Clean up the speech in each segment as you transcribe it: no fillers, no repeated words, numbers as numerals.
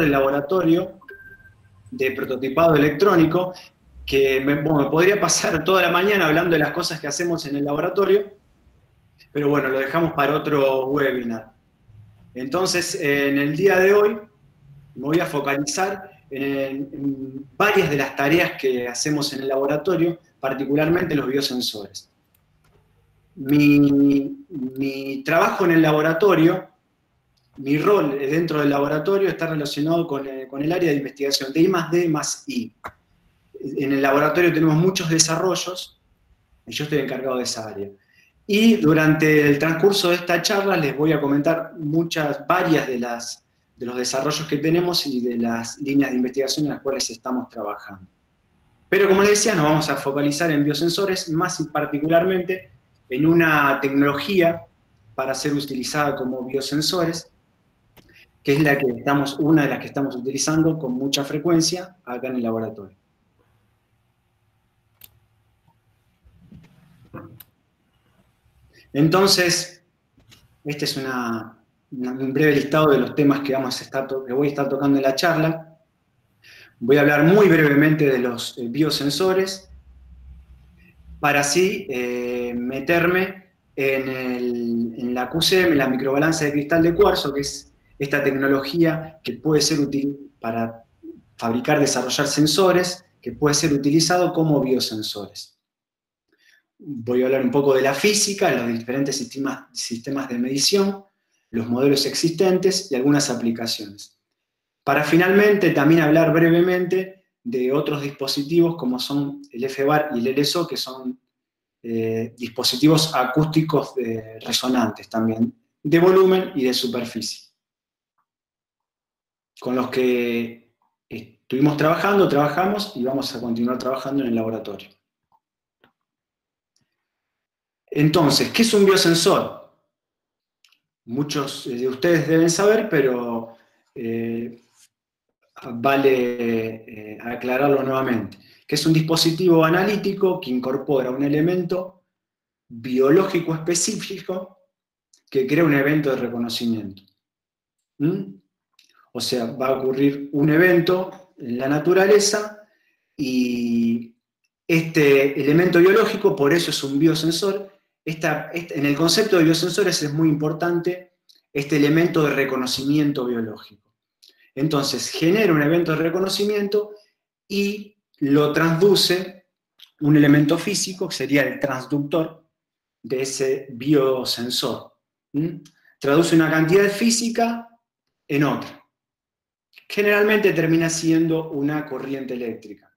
del laboratorio de prototipado electrónico, que me podría pasar toda la mañana hablando de las cosas que hacemos en el laboratorio, pero bueno, lo dejamos para otro webinar. Entonces, en el día de hoy me voy a focalizar en varias de las tareas que hacemos en el laboratorio, particularmente los biosensores. Mi trabajo en el laboratorio, mi rol dentro del laboratorio está relacionado con el área de investigación de I+D+I. En el laboratorio tenemos muchos desarrollos y yo estoy encargado de esa área. Y durante el transcurso de esta charla les voy a comentar varias de los desarrollos que tenemos y de las líneas de investigación en las cuales estamos trabajando. Pero como les decía, nos vamos a focalizar en biosensores, más particularmente en una tecnología para ser utilizada como biosensores, que es una de las que estamos utilizando con mucha frecuencia acá en el laboratorio. Entonces, este es un breve listado de los temas que voy a estar tocando en la charla. Voy a hablar muy brevemente de los biosensores, para así meterme en la QCM, la microbalanza de cristal de cuarzo, que es esta tecnología que puede ser útil para fabricar, desarrollar sensores, que puede ser utilizado como biosensores. Voy a hablar un poco de la física, los diferentes sistemas de medición, los modelos existentes y algunas aplicaciones. Para finalmente también hablar brevemente de otros dispositivos como son el FBAR y el LSO, que son dispositivos acústicos resonantes también, de volumen y de superficie, con los que trabajamos y vamos a continuar trabajando en el laboratorio. Entonces, ¿qué es un biosensor? Muchos de ustedes deben saber, pero vale aclararlo nuevamente, que es un dispositivo analítico que incorpora un elemento biológico específico que crea un evento de reconocimiento. O sea, va a ocurrir un evento en la naturaleza y este elemento biológico, por eso es un biosensor. En el concepto de biosensores es muy importante este elemento de reconocimiento biológico. Entonces, genera un evento de reconocimiento y lo transduce un elemento físico, que sería el transductor de ese biosensor. Traduce una cantidad física en otra. Generalmente termina siendo una corriente eléctrica.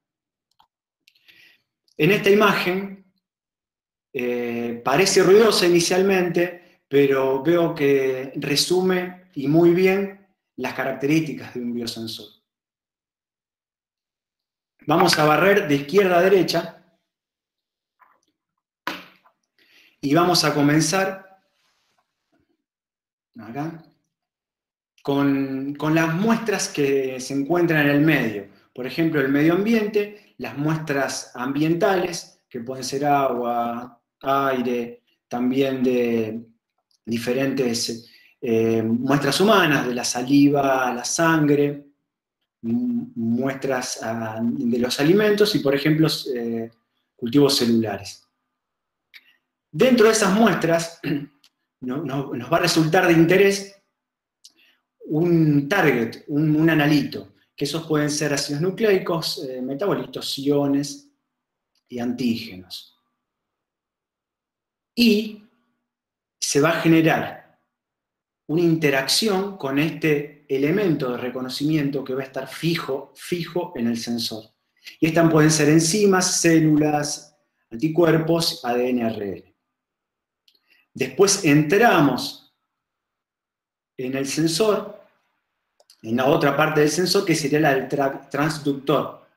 En esta imagen parece ruidosa inicialmente, pero veo que resume y muy bien las características de un biosensor. Vamos a barrer de izquierda a derecha y vamos a comenzar acá con las muestras que se encuentran en el medio. Por ejemplo, el medio ambiente, las muestras ambientales, que pueden ser agua, aire, también de diferentes muestras humanas, de la saliva, la sangre, muestras de los alimentos y, por ejemplo, cultivos celulares. Dentro de esas muestras nos va a resultar de interés un target, un analito, que esos pueden ser ácidos nucleicos, metabolitos, iones y antígenos. Y se va a generar una interacción con este elemento de reconocimiento que va a estar fijo en el sensor. Y estas pueden ser enzimas, células, anticuerpos, ADN, ARN. Después entramos en el sensor, en la otra parte del sensor, que sería la del transductor.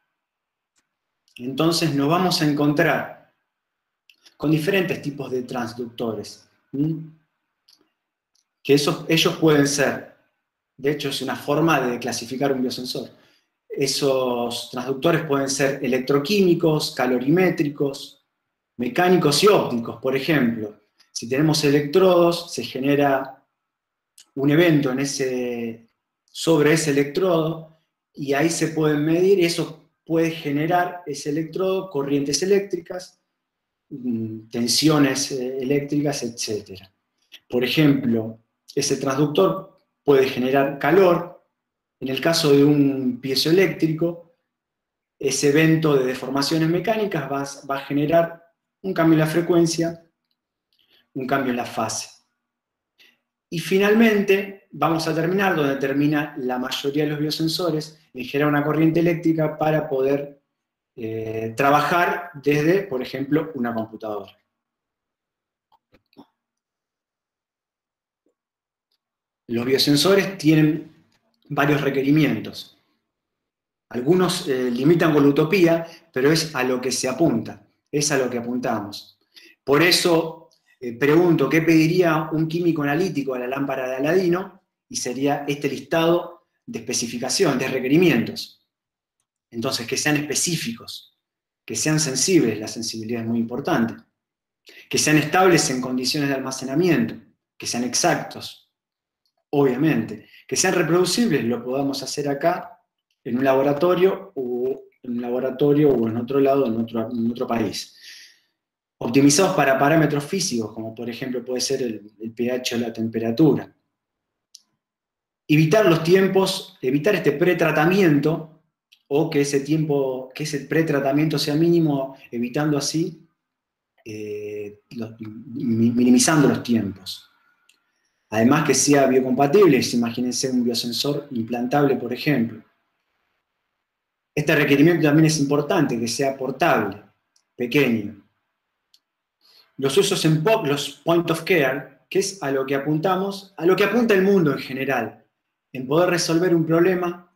Entonces nos vamos a encontrar con diferentes tipos de transductores. Que ellos pueden ser, de hecho es una forma de clasificar un biosensor. Esos transductores pueden ser electroquímicos, calorimétricos, mecánicos y ópticos. Por ejemplo, si tenemos electrodos, se genera un evento en sobre ese electrodo y ahí se pueden medir, y eso puede generar ese electrodo, corrientes eléctricas, tensiones eléctricas, etc. Por ejemplo, ese transductor puede generar calor. En el caso de un piezoeléctrico, ese evento de deformaciones mecánicas va a generar un cambio en la frecuencia, un cambio en la fase. Y finalmente, vamos a terminar donde termina la mayoría de los biosensores, en generar una corriente eléctrica para poder trabajar desde, por ejemplo, una computadora. Los biosensores tienen varios requerimientos. Algunos limitan con la utopía, pero es a lo que se apunta, es a lo que apuntamos. Por eso pregunto, ¿qué pediría un químico analítico a la lámpara de Aladino? Y sería este listado de especificación, de requerimientos. Entonces, que sean específicos, que sean sensibles, la sensibilidad es muy importante, que sean estables en condiciones de almacenamiento, que sean exactos, obviamente, que sean reproducibles, lo podamos hacer acá, en un laboratorio o en otro lado, en otro país. Optimizados para parámetros físicos, como por ejemplo puede ser el pH o la temperatura. Evitar los tiempos, evitar este pretratamiento, o que ese pretratamiento sea mínimo, evitando así, minimizando los tiempos. Además que sea biocompatible, imagínense un biosensor implantable, por ejemplo. Este requerimiento también es importante, que sea portable, pequeño. Los usos en POC, los point of care, que es a lo que apuntamos, a lo que apunta el mundo en general, en poder resolver un problema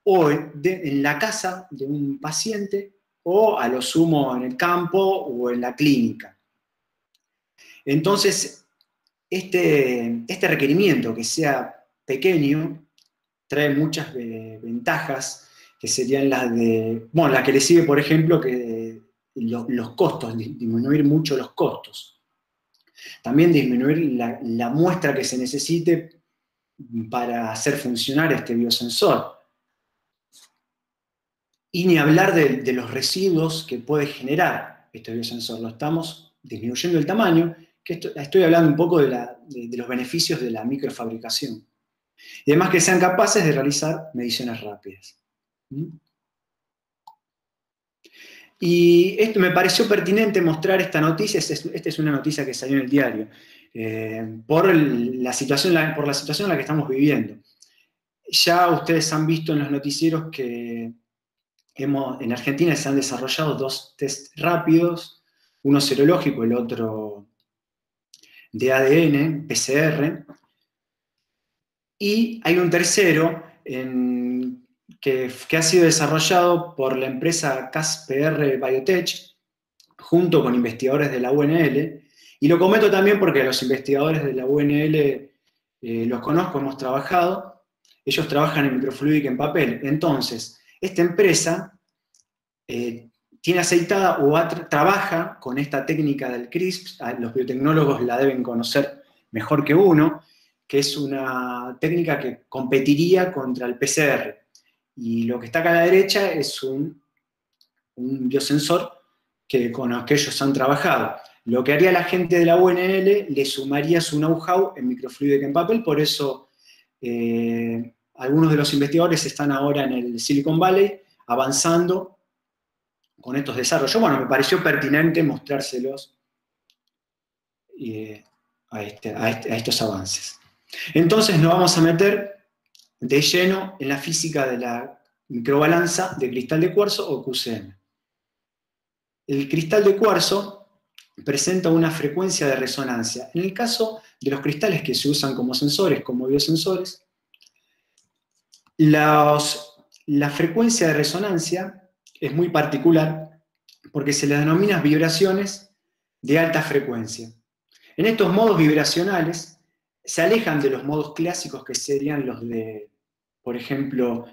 o en la casa de un paciente o a lo sumo en el campo o en la clínica. Entonces, este requerimiento que sea pequeño trae muchas ventajas, que serían las de, bueno, la que le sigue, por ejemplo, que los costos, disminuir mucho los costos. También disminuir la muestra que se necesite para hacer funcionar este biosensor. Y ni hablar de los residuos que puede generar este biosensor. Lo estamos disminuyendo el tamaño, que estoy hablando un poco de los beneficios de la microfabricación. Y además que sean capaces de realizar mediciones rápidas. Y esto me pareció pertinente mostrar esta noticia. Esta es una noticia que salió en el diario, por la situación en la que estamos viviendo. Ya ustedes han visto en los noticieros que en Argentina se han desarrollado 2 test rápidos, uno serológico, el otro de ADN, PCR, y hay un tercero que ha sido desarrollado por la empresa CASPR Biotech, junto con investigadores de la UNL, y lo comento también porque los investigadores de la UNL los conozco, hemos trabajado, ellos trabajan en microfluídica en papel. Entonces, esta empresa tiene aceitada o trabaja con esta técnica del CRISP, los biotecnólogos la deben conocer mejor que uno, que es una técnica que competiría contra el PCR. Y lo que está acá a la derecha es un biosensor con el que ellos han trabajado. Lo que haría la gente de la UNL le sumaría su know-how en microfluídica en papel, por eso algunos de los investigadores están ahora en el Silicon Valley avanzando con estos desarrollos. Bueno, me pareció pertinente mostrárselos a estos avances. Entonces nos vamos a meter de lleno en la física de la microbalanza de cristal de cuarzo o QCM. El cristal de cuarzo presenta una frecuencia de resonancia. En el caso de los cristales que se usan como sensores, como biosensores, la frecuencia de resonancia es muy particular porque se les denomina vibraciones de alta frecuencia. En estos modos vibracionales se alejan de los modos clásicos que serían los de, por ejemplo,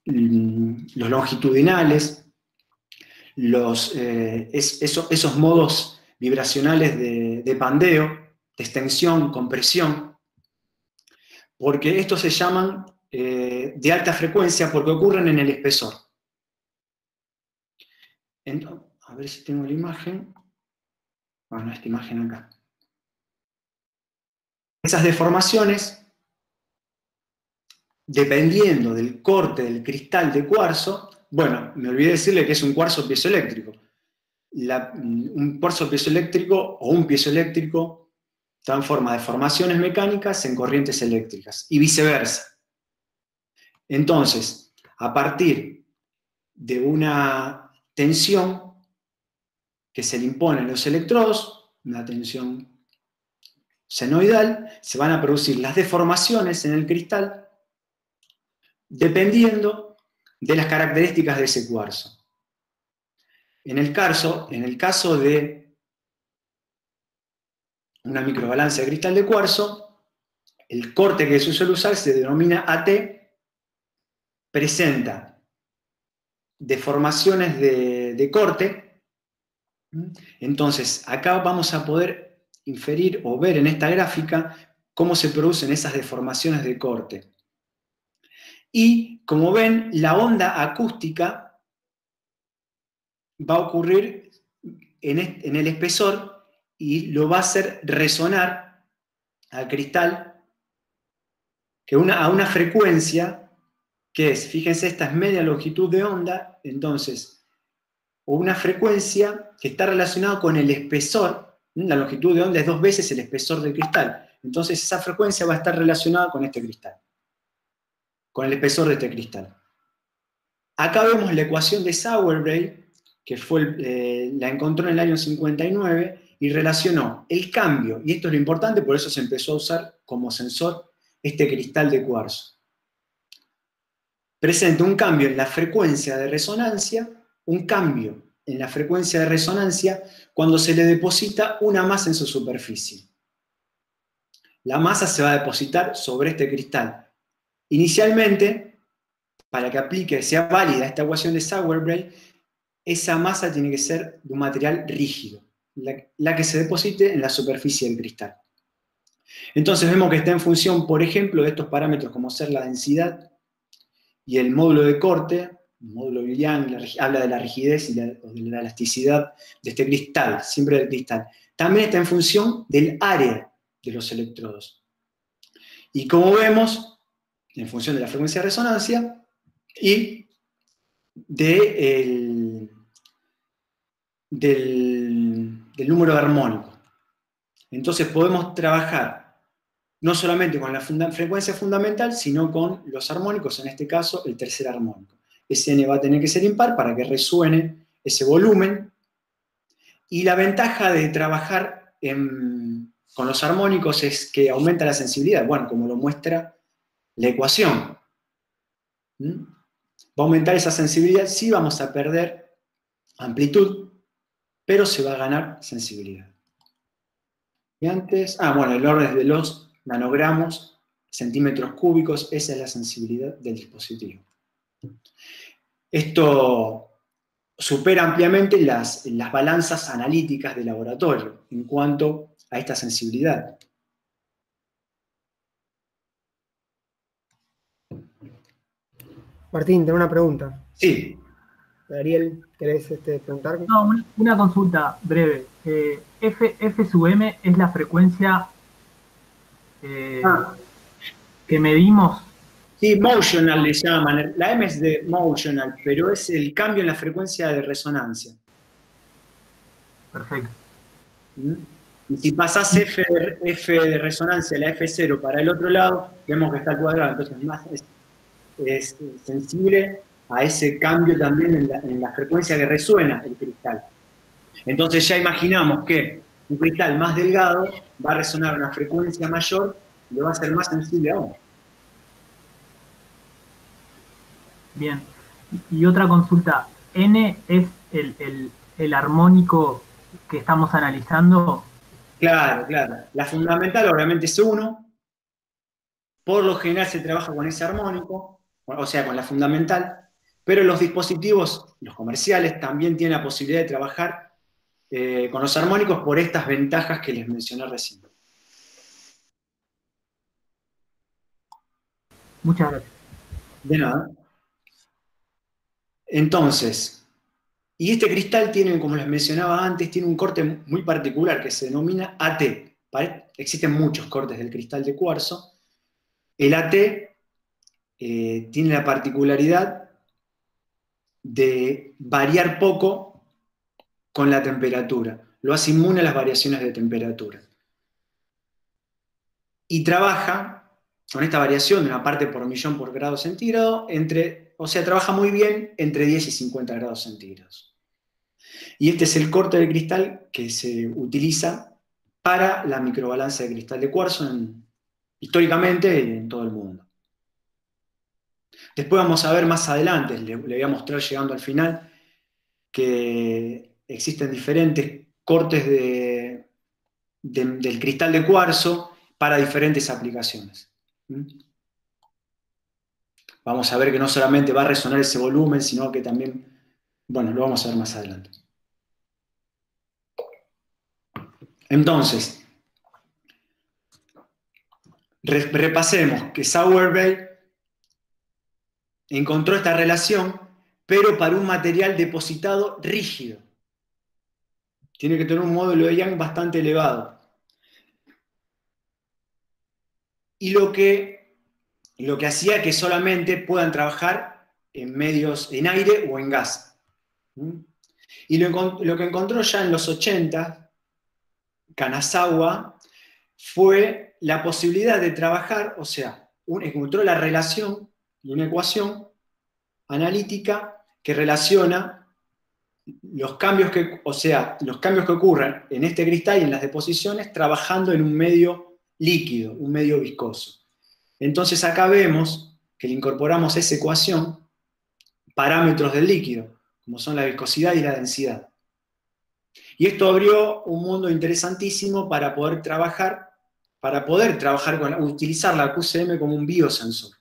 los longitudinales, esos modos vibracionales de pandeo, de extensión, compresión, porque estos se llaman de alta frecuencia porque ocurren en el espesor. Entonces, a ver si tengo la imagen. Bueno, esta imagen acá. Esas deformaciones, dependiendo del corte del cristal de cuarzo, bueno, me olvidé decirle que es un cuarzo piezoeléctrico. Un cuarzo piezoeléctrico o un piezoeléctrico transforma deformaciones mecánicas en corrientes eléctricas y viceversa. Entonces, a partir de una tensión que se le impone a los electrodos, una tensión senoidal, se van a producir las deformaciones en el cristal dependiendo de las características de ese cuarzo. En el caso de una microbalanza de cristal de cuarzo, el corte que se suele usar se denomina AT, presenta deformaciones de corte. Entonces, acá vamos a poder inferir o ver en esta gráfica cómo se producen esas deformaciones de corte. Y, como ven, la onda acústica va a ocurrir en el espesor y lo va a hacer resonar al cristal a una frecuencia que es, fíjense, esta es media longitud de onda, entonces, o una frecuencia que está relacionada con el espesor, la longitud de onda es 2 veces el espesor del cristal, entonces esa frecuencia va a estar relacionada con este cristal, con el espesor de este cristal. Acá vemos la ecuación de Sauerbrey, que la encontró en el año 59, y relacionó el cambio, y esto es lo importante, por eso se empezó a usar como sensor este cristal de cuarzo. Presenta un cambio en la frecuencia de resonancia, cuando se le deposita una masa en su superficie. La masa se va a depositar sobre este cristal. Inicialmente, para que sea válida esta ecuación de Sauerbrey, esa masa tiene que ser de un material rígido, la que se deposite en la superficie del cristal. Entonces vemos que está en función, por ejemplo, de estos parámetros como ser la densidad y el módulo de corte. El módulo de Young habla de la rigidez y de la elasticidad de este cristal, siempre del cristal. También está en función del área de los electrodos. Y como vemos, en función de la frecuencia de resonancia y del número armónico. Entonces podemos trabajar no solamente con la frecuencia fundamental, sino con los armónicos, en este caso el tercer armónico. Ese n va a tener que ser impar para que resuene ese volumen. Y la ventaja de trabajar con los armónicos es que aumenta la sensibilidad, bueno, como lo muestra la ecuación. Va a aumentar esa sensibilidad, sí vamos a perder amplitud, pero se va a ganar sensibilidad. Y antes, bueno, el orden de los nanogramos, centímetros cúbicos, esa es la sensibilidad del dispositivo. Esto supera ampliamente las balanzas analíticas de laboratorio en cuanto a esta sensibilidad. Martín, tengo una pregunta. Sí. Ariel, ¿querés preguntar? No, una consulta breve. F sub m es la frecuencia que medimos. Sí, motional le llaman. La M es de motional, pero es el cambio en la frecuencia de resonancia. Perfecto. Y si pasás F de resonancia, la F0 para el otro lado, vemos que está al cuadrado, entonces más es sensible a ese cambio también en la frecuencia que resuena el cristal. Entonces ya imaginamos que un cristal más delgado va a resonar a una frecuencia mayor y le va a ser más sensible aún. Bien. Y otra consulta, ¿N es el armónico que estamos analizando? Claro, claro. La fundamental obviamente es 1. Por lo general se trabaja con ese armónico, o sea, con la fundamental, pero los dispositivos, los comerciales, también tienen la posibilidad de trabajar con los armónicos por estas ventajas que les mencioné recién. Muchas gracias. De nada. Entonces, y este cristal tiene, como les mencionaba antes, tiene un corte muy particular que se denomina AT. ¿Vale? Existen muchos cortes del cristal de cuarzo. El AT tiene la particularidad de variar poco con la temperatura. Lo hace inmune a las variaciones de temperatura. Y trabaja con esta variación de una parte por millón por grado centígrado, o sea, trabaja muy bien entre 10 y 50 grados centígrados. Y este es el corte de cristal que se utiliza para la microbalanza de cristal de cuarzo históricamente en todo el mundo. Después vamos a ver más adelante, le voy a mostrar llegando al final, que existen diferentes cortes del cristal de cuarzo para diferentes aplicaciones. Vamos a ver que no solamente va a resonar ese volumen, sino que también, bueno, lo vamos a ver más adelante. Entonces, repasemos que Sauerbell encontró esta relación, pero para un material depositado rígido. Tiene que tener un módulo de Young bastante elevado. Y lo que hacía que solamente puedan trabajar en medios en aire o en gas. Y lo que encontró ya en los 80, Kanazawa, fue la posibilidad de trabajar, o sea, encontró la relación de una ecuación analítica que relaciona los cambios que ocurren en este cristal y en las deposiciones trabajando en un medio líquido, un medio viscoso. Entonces acá vemos que le incorporamos a esa ecuación parámetros del líquido, como son la viscosidad y la densidad. Y esto abrió un mundo interesantísimo para poder trabajar utilizar la QCM como un biosensor.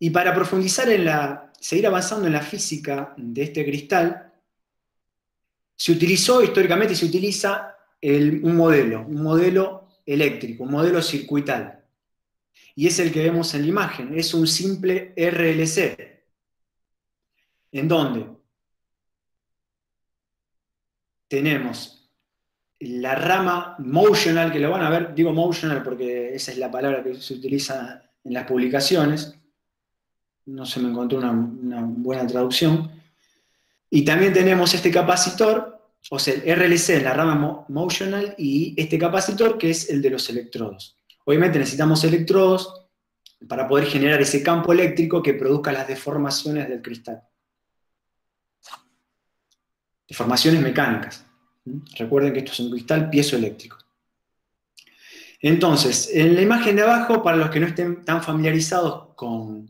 Y para profundizar seguir avanzando en la física de este cristal, históricamente se utiliza un modelo eléctrico, un modelo circuital. Y es el que vemos en la imagen, es un simple RLC, en donde tenemos la rama motional, que lo van a ver, digo motional porque esa es la palabra que se utiliza en las publicaciones, no se me encontró una buena traducción, y también tenemos este capacitor, o sea, el RLC en la rama motional, y este capacitor que es el de los electrodos. Obviamente necesitamos electrodos para poder generar ese campo eléctrico que produzca las deformaciones del cristal. Deformaciones mecánicas. Recuerden que esto es un cristal piezoeléctrico. Entonces, en la imagen de abajo, para los que no estén tan familiarizados con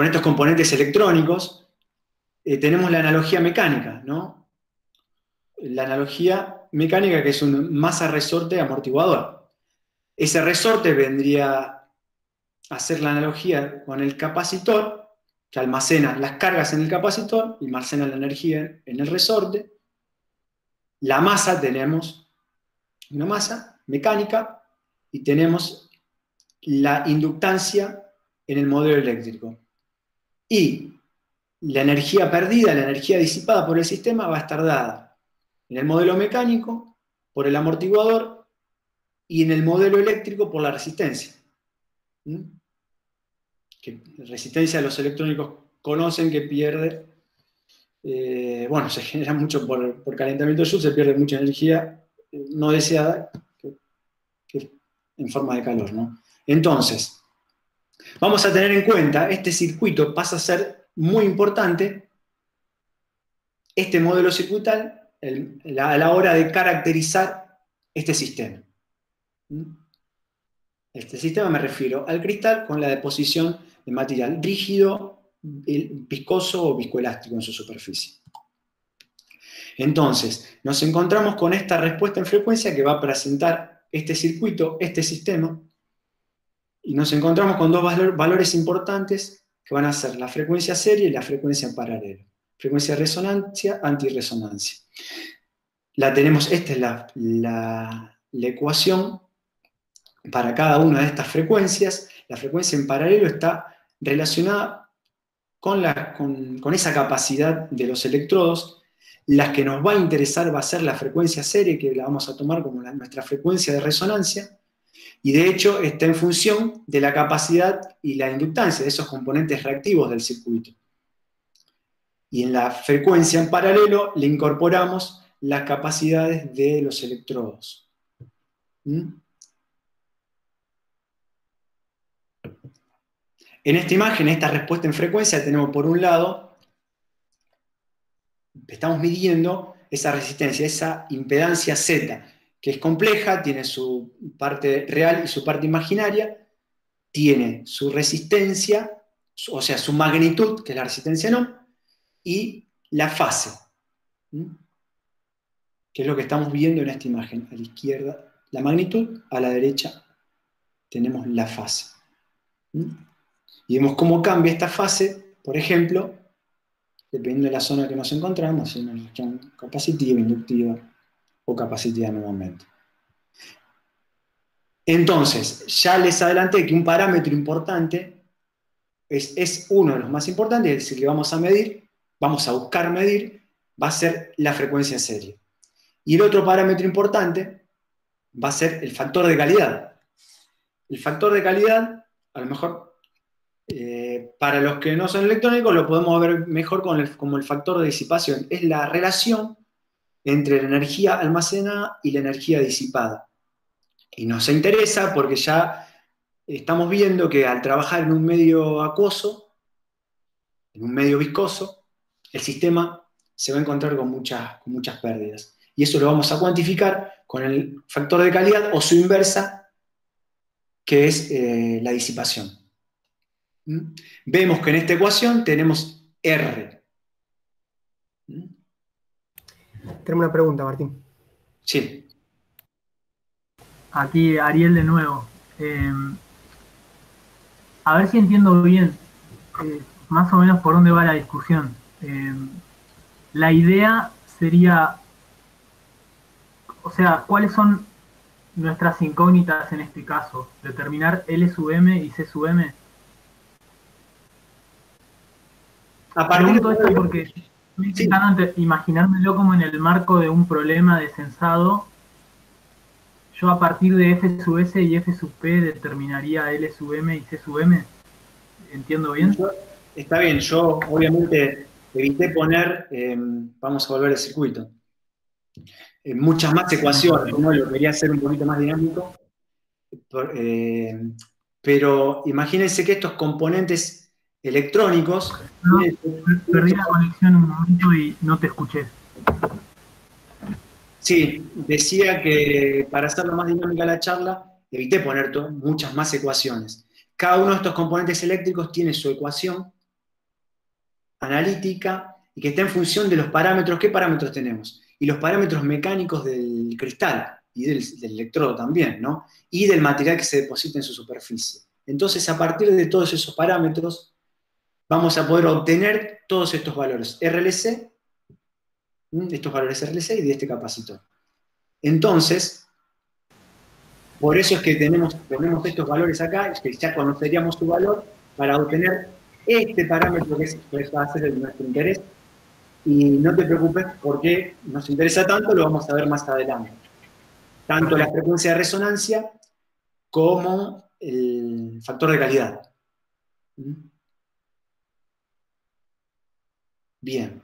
estos componentes electrónicos, tenemos la analogía mecánica, ¿no? La analogía mecánica que es un masa-resorte amortiguador. Ese resorte vendría a ser la analogía con el capacitor, que almacena las cargas en el capacitor y almacena la energía en el resorte. La masa, tenemos una masa mecánica y tenemos la inductancia en el modelo eléctrico. Y la energía perdida, la energía disipada por el sistema va a estar dada en el modelo mecánico por el amortiguador y en el modelo eléctrico por la resistencia. Que resistencia los electrónicos conocen que pierde, se genera mucho por calentamiento de Joule, se pierde mucha energía no deseada que en forma de calor, ¿no? Entonces, vamos a tener en cuenta, este circuito pasa a ser muy importante, este modelo circuital, a la hora de caracterizar este sistema. Este sistema me refiero al cristal con la deposición de material rígido, viscoso o viscoelástico en su superficie. Entonces, nos encontramos con esta respuesta en frecuencia que va a presentar este circuito, este sistema, y nos encontramos con dos valores importantes que van a ser la frecuencia serie y la frecuencia en paralelo. Frecuencia de resonancia, antirresonancia. la tenemos, esta es la ecuación para cada una de estas frecuencias. La frecuencia en paralelo está relacionada con esa capacidad de los electrodos. Las que nos va a interesar va a ser la frecuencia serie, que la vamos a tomar como nuestra frecuencia de resonancia, y de hecho está en función de la capacidad y la inductancia de esos componentes reactivos del circuito. Y en la frecuencia en paralelo le incorporamos las capacidades de los electrodos. ¿Mm? En esta imagen, esta respuesta en frecuencia, tenemos por un lado, estamos midiendo esa resistencia, esa impedancia Z, que es compleja, tiene su parte real y su parte imaginaria, tiene su resistencia, o sea, su magnitud, que es la resistencia no, y la fase, que es lo que estamos viendo en esta imagen. A la izquierda la magnitud, a la derecha tenemos la fase. Y vemos cómo cambia esta fase, por ejemplo, dependiendo de la zona que nos encontramos, en una región capacitiva, inductiva o capacitiva nuevamente. Entonces, ya les adelanté que un parámetro importante es uno de los más importantes, es decir, que vamos a medir, vamos a buscar medir, va a ser la frecuencia serie. Y el otro parámetro importante va a ser el factor de calidad. El factor de calidad, a lo mejor, para los que no son electrónicos, lo podemos ver mejor como el factor de disipación. Es la relación entre la energía almacenada y la energía disipada. Y nos interesa porque ya estamos viendo que al trabajar en un medio acuoso, en un medio viscoso, el sistema se va a encontrar con muchas pérdidas. Y eso lo vamos a cuantificar con el factor de calidad o su inversa, que es la disipación. Vemos que en esta ecuación tenemos R. Tengo una pregunta, Martín. Sí. Aquí Ariel de nuevo. A ver si entiendo bien más o menos por dónde va la discusión. La idea sería, o sea, ¿cuáles son nuestras incógnitas en este caso? ¿Determinar L sub m y C sub m? Pregunto esto porque estoy intentando imaginármelo como en el marco de un problema de sensado. Yo a partir de F sub S y F sub P determinaría L sub M y C sub M. ¿Entiendo bien? Está bien, yo obviamente evité poner, vamos a volver al circuito, muchas más ecuaciones, ¿no? Lo quería hacer un poquito más dinámico, pero imagínense que estos componentes electrónicos... No, perdí la conexión un momento y no te escuché. Sí, decía que para hacerlo más dinámica la charla, evité poner muchas más ecuaciones. Cada uno de estos componentes eléctricos tiene su ecuación analítica y que está en función de los parámetros. ¿Qué parámetros tenemos? Y los parámetros mecánicos del cristal y del electrodo también, ¿no? Y del material que se deposita en su superficie. Entonces, a partir de todos esos parámetros, vamos a poder obtener todos estos valores RLC, estos valores RLC y de este capacitor. Entonces, por eso es que tenemos estos valores acá, que ya conoceríamos su valor, para obtener este parámetro que va a ser de nuestro interés. Y no te preocupes porque nos interesa tanto, lo vamos a ver más adelante. Tanto la frecuencia de resonancia como el factor de calidad. Bien.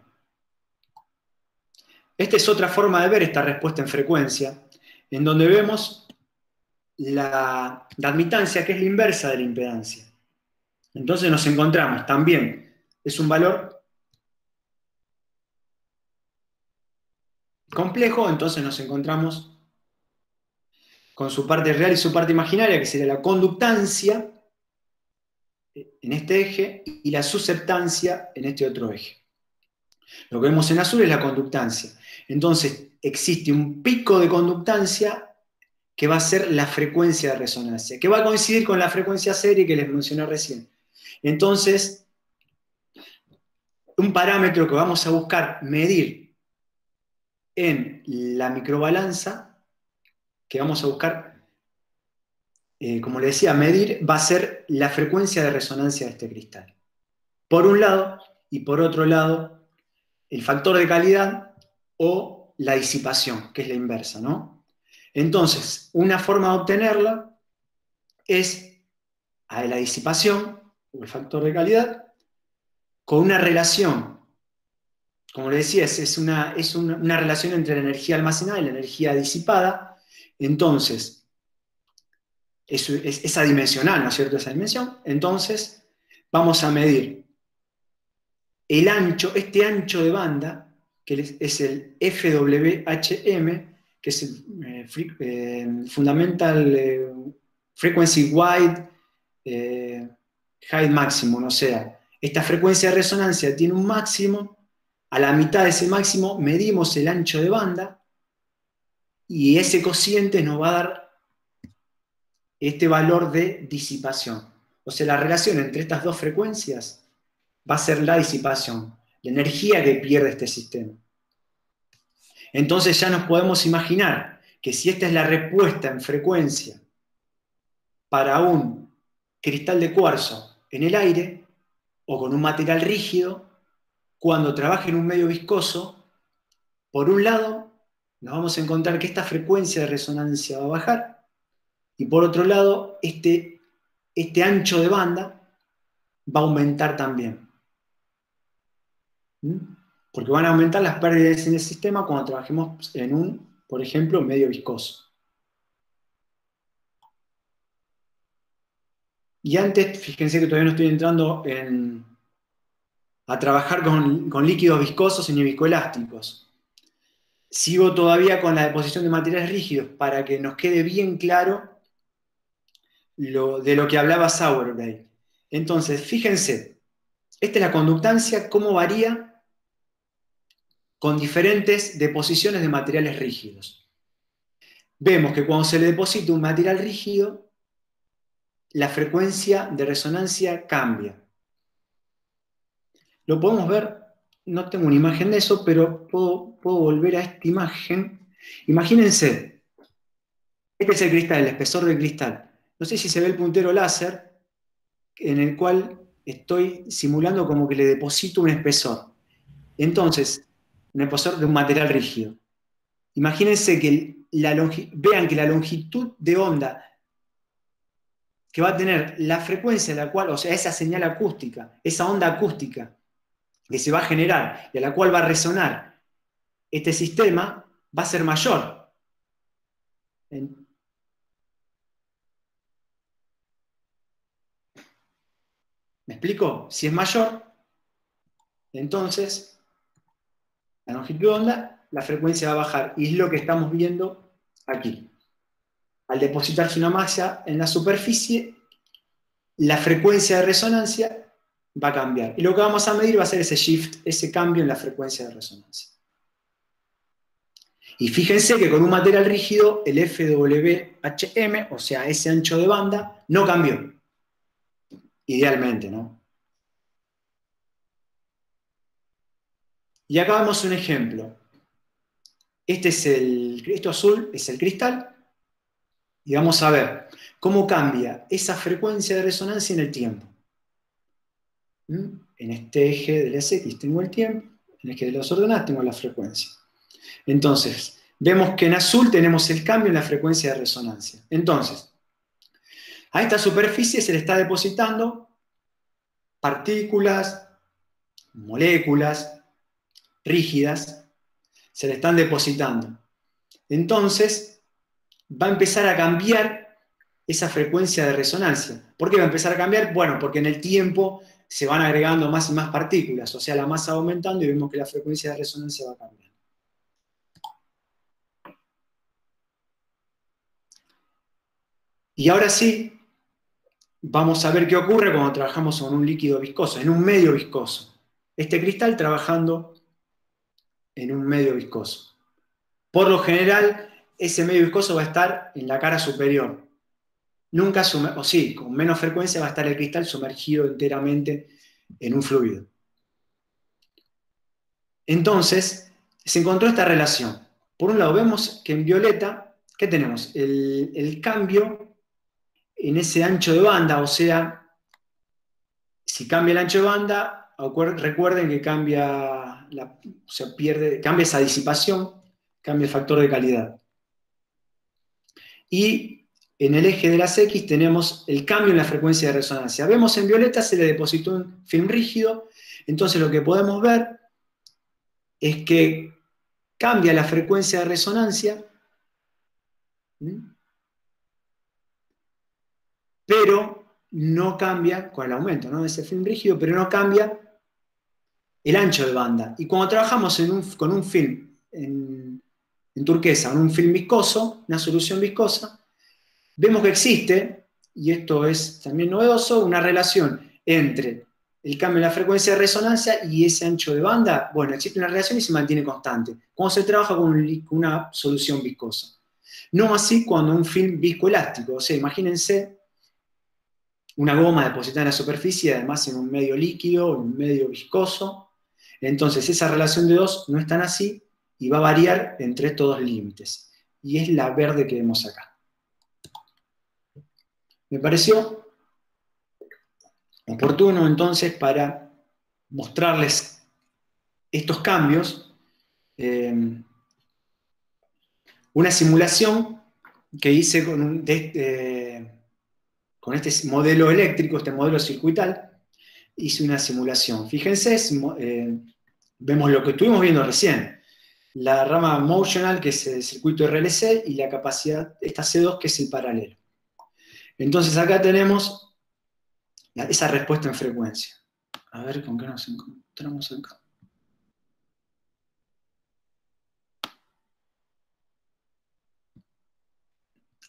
Esta es otra forma de ver esta respuesta en frecuencia, en donde vemos la admitancia, que es la inversa de la impedancia. Entonces nos encontramos también, es un valor complejo, entonces nos encontramos con su parte real y su parte imaginaria, que sería la conductancia en este eje y la susceptancia en este otro eje. Lo que vemos en azul es la conductancia. Entonces existe un pico de conductancia que va a ser la frecuencia de resonancia, que va a coincidir con la frecuencia serie que les mencioné recién. Entonces, un parámetro que vamos a buscar medir en la microbalanza que vamos a buscar, como le decía, medir, va a ser la frecuencia de resonancia de este cristal. Por un lado, y por otro lado, el factor de calidad o la disipación, que es la inversa, ¿no? Entonces, una forma de obtenerla es a la disipación, o el factor de calidad, con una relación. Como le decía, es una relación entre la energía almacenada y la energía disipada. Entonces, es adimensional, ¿no es cierto? Esa dimensión. Entonces, vamos a medir el ancho, este ancho de banda, que es el FWHM, que es el Fundamental Frequency Wide Height Maximum. O sea, esta frecuencia de resonancia tiene un máximo. A la mitad de ese máximo medimos el ancho de banda y ese cociente nos va a dar este valor de disipación. O sea, la relación entre estas dos frecuencias va a ser la disipación, la energía que pierde este sistema. Entonces ya nos podemos imaginar que si esta es la respuesta en frecuencia para un cristal de cuarzo en el aire o con un material rígido, cuando trabaje en un medio viscoso, por un lado, nos vamos a encontrar que esta frecuencia de resonancia va a bajar, y por otro lado, este ancho de banda va a aumentar también. Porque van a aumentar las pérdidas en el sistema cuando trabajemos en un, por ejemplo, medio viscoso. Y antes, fíjense que todavía no estoy entrando a trabajar con líquidos viscosos y ni viscoelásticos. Sigo todavía con la deposición de materiales rígidos para que nos quede bien claro de lo que hablaba Sauerbrey. Entonces, fíjense, esta es la conductancia, cómo varía con diferentes deposiciones de materiales rígidos. Vemos que cuando se le deposita un material rígido, la frecuencia de resonancia cambia. Lo podemos ver, no tengo una imagen de eso, pero puedo volver a esta imagen. Imagínense, este es el cristal, el espesor del cristal. No sé si se ve el puntero láser, en el cual estoy simulando como que le deposito un espesor. Entonces, un espesor de un material rígido. Imagínense que vean que la longitud de onda que va a tener la frecuencia de la cual, o sea, esa señal acústica, esa onda acústica que se va a generar y a la cual va a resonar este sistema, va a ser mayor. ¿Me explico? Si es mayor, entonces la longitud de onda, la frecuencia va a bajar. Y es lo que estamos viendo aquí. Al depositarse una masa en la superficie, la frecuencia de resonancia va a cambiar. Y lo que vamos a medir va a ser ese shift, ese cambio en la frecuencia de resonancia. Y fíjense que con un material rígido, el FWHM, o sea, ese ancho de banda, no cambió. Idealmente, ¿no? Y acá vemos un ejemplo. Esto azul es el cristal. Y vamos a ver cómo cambia esa frecuencia de resonancia en el tiempo. En este eje de las X tengo el tiempo, en el eje de las ordenadas tengo la frecuencia. Entonces, vemos que en azul tenemos el cambio en la frecuencia de resonancia. Entonces, a esta superficie se le está depositando partículas, moléculas rígidas, se le están depositando. Entonces, va a empezar a cambiar esa frecuencia de resonancia. ¿Por qué va a empezar a cambiar? Bueno, porque en el tiempo se van agregando más y más partículas, o sea, la masa va aumentando y vemos que la frecuencia de resonancia va cambiando. Y ahora sí, vamos a ver qué ocurre cuando trabajamos con un líquido viscoso, en un medio viscoso. Este cristal trabajando en un medio viscoso. Por lo general, ese medio viscoso va a estar en la cara superior. Nunca, o sí, con menos frecuencia va a estar el cristal sumergido enteramente en un fluido. Entonces, se encontró esta relación. Por un lado, vemos que en violeta, ¿qué tenemos? El cambio en ese ancho de banda, o sea, si cambia el ancho de banda, recuerden que cambia, o sea, cambia esa disipación, cambia el factor de calidad. Y en el eje de las X tenemos el cambio en la frecuencia de resonancia. Vemos en violeta se le depositó un film rígido, entonces lo que podemos ver es que cambia la frecuencia de resonancia, pero no cambia, con el aumento, ¿no?, de ese film rígido, pero no cambia el ancho de banda. Y cuando trabajamos con un film en turquesa, en un film viscoso, una solución viscosa, vemos que existe, y esto es también novedoso, una relación entre el cambio en la frecuencia de resonancia y ese ancho de banda. Bueno, existe una relación y se mantiene constante cuando se trabaja con una solución viscosa. No así cuando un film viscoelástico, o sea, imagínense una goma depositada en la superficie, además en un medio líquido, en un medio viscoso. Entonces esa relación de dos no es tan así y va a variar entre estos dos límites. Y es la verde que vemos acá. Me pareció oportuno entonces para mostrarles estos cambios, una simulación que hice con este modelo eléctrico, este modelo circuital. Hice una simulación. Fíjense, vemos lo que estuvimos viendo recién. La rama motional, que es el circuito RLC, y la capacidad, esta C2, que es el paralelo. Entonces acá tenemos esa respuesta en frecuencia. A ver con qué nos encontramos acá.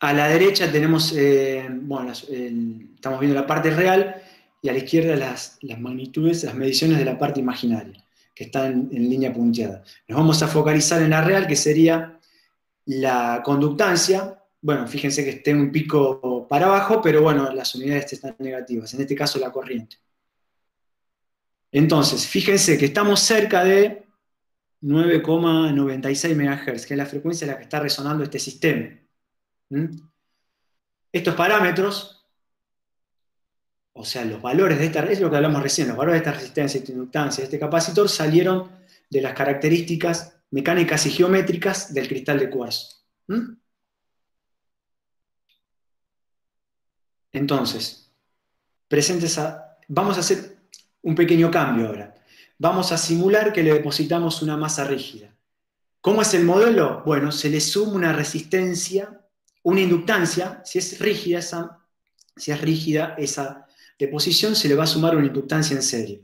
A la derecha tenemos, estamos viendo la parte real, y a la izquierda las magnitudes, las mediciones de la parte imaginaria, que están en línea punteada. Nos vamos a focalizar en la real, que sería la conductancia. Bueno, fíjense que esté un pico para abajo, pero bueno, las unidades están negativas, en este caso la corriente. Entonces, fíjense que estamos cerca de 9,96 MHz, que es la frecuencia en la que está resonando este sistema. Estos parámetros, o sea, los valores de esta, es lo que hablamos recién, los valores de esta resistencia, esta inductancia, este capacitor, salieron de las características mecánicas y geométricas del cristal de cuarzo. Entonces, vamos a hacer un pequeño cambio ahora. Vamos a simular que le depositamos una masa rígida. ¿Cómo es el modelo? Bueno, se le suma una resistencia, una inductancia. Si es rígida esa deposición, se le va a sumar una inductancia en serie.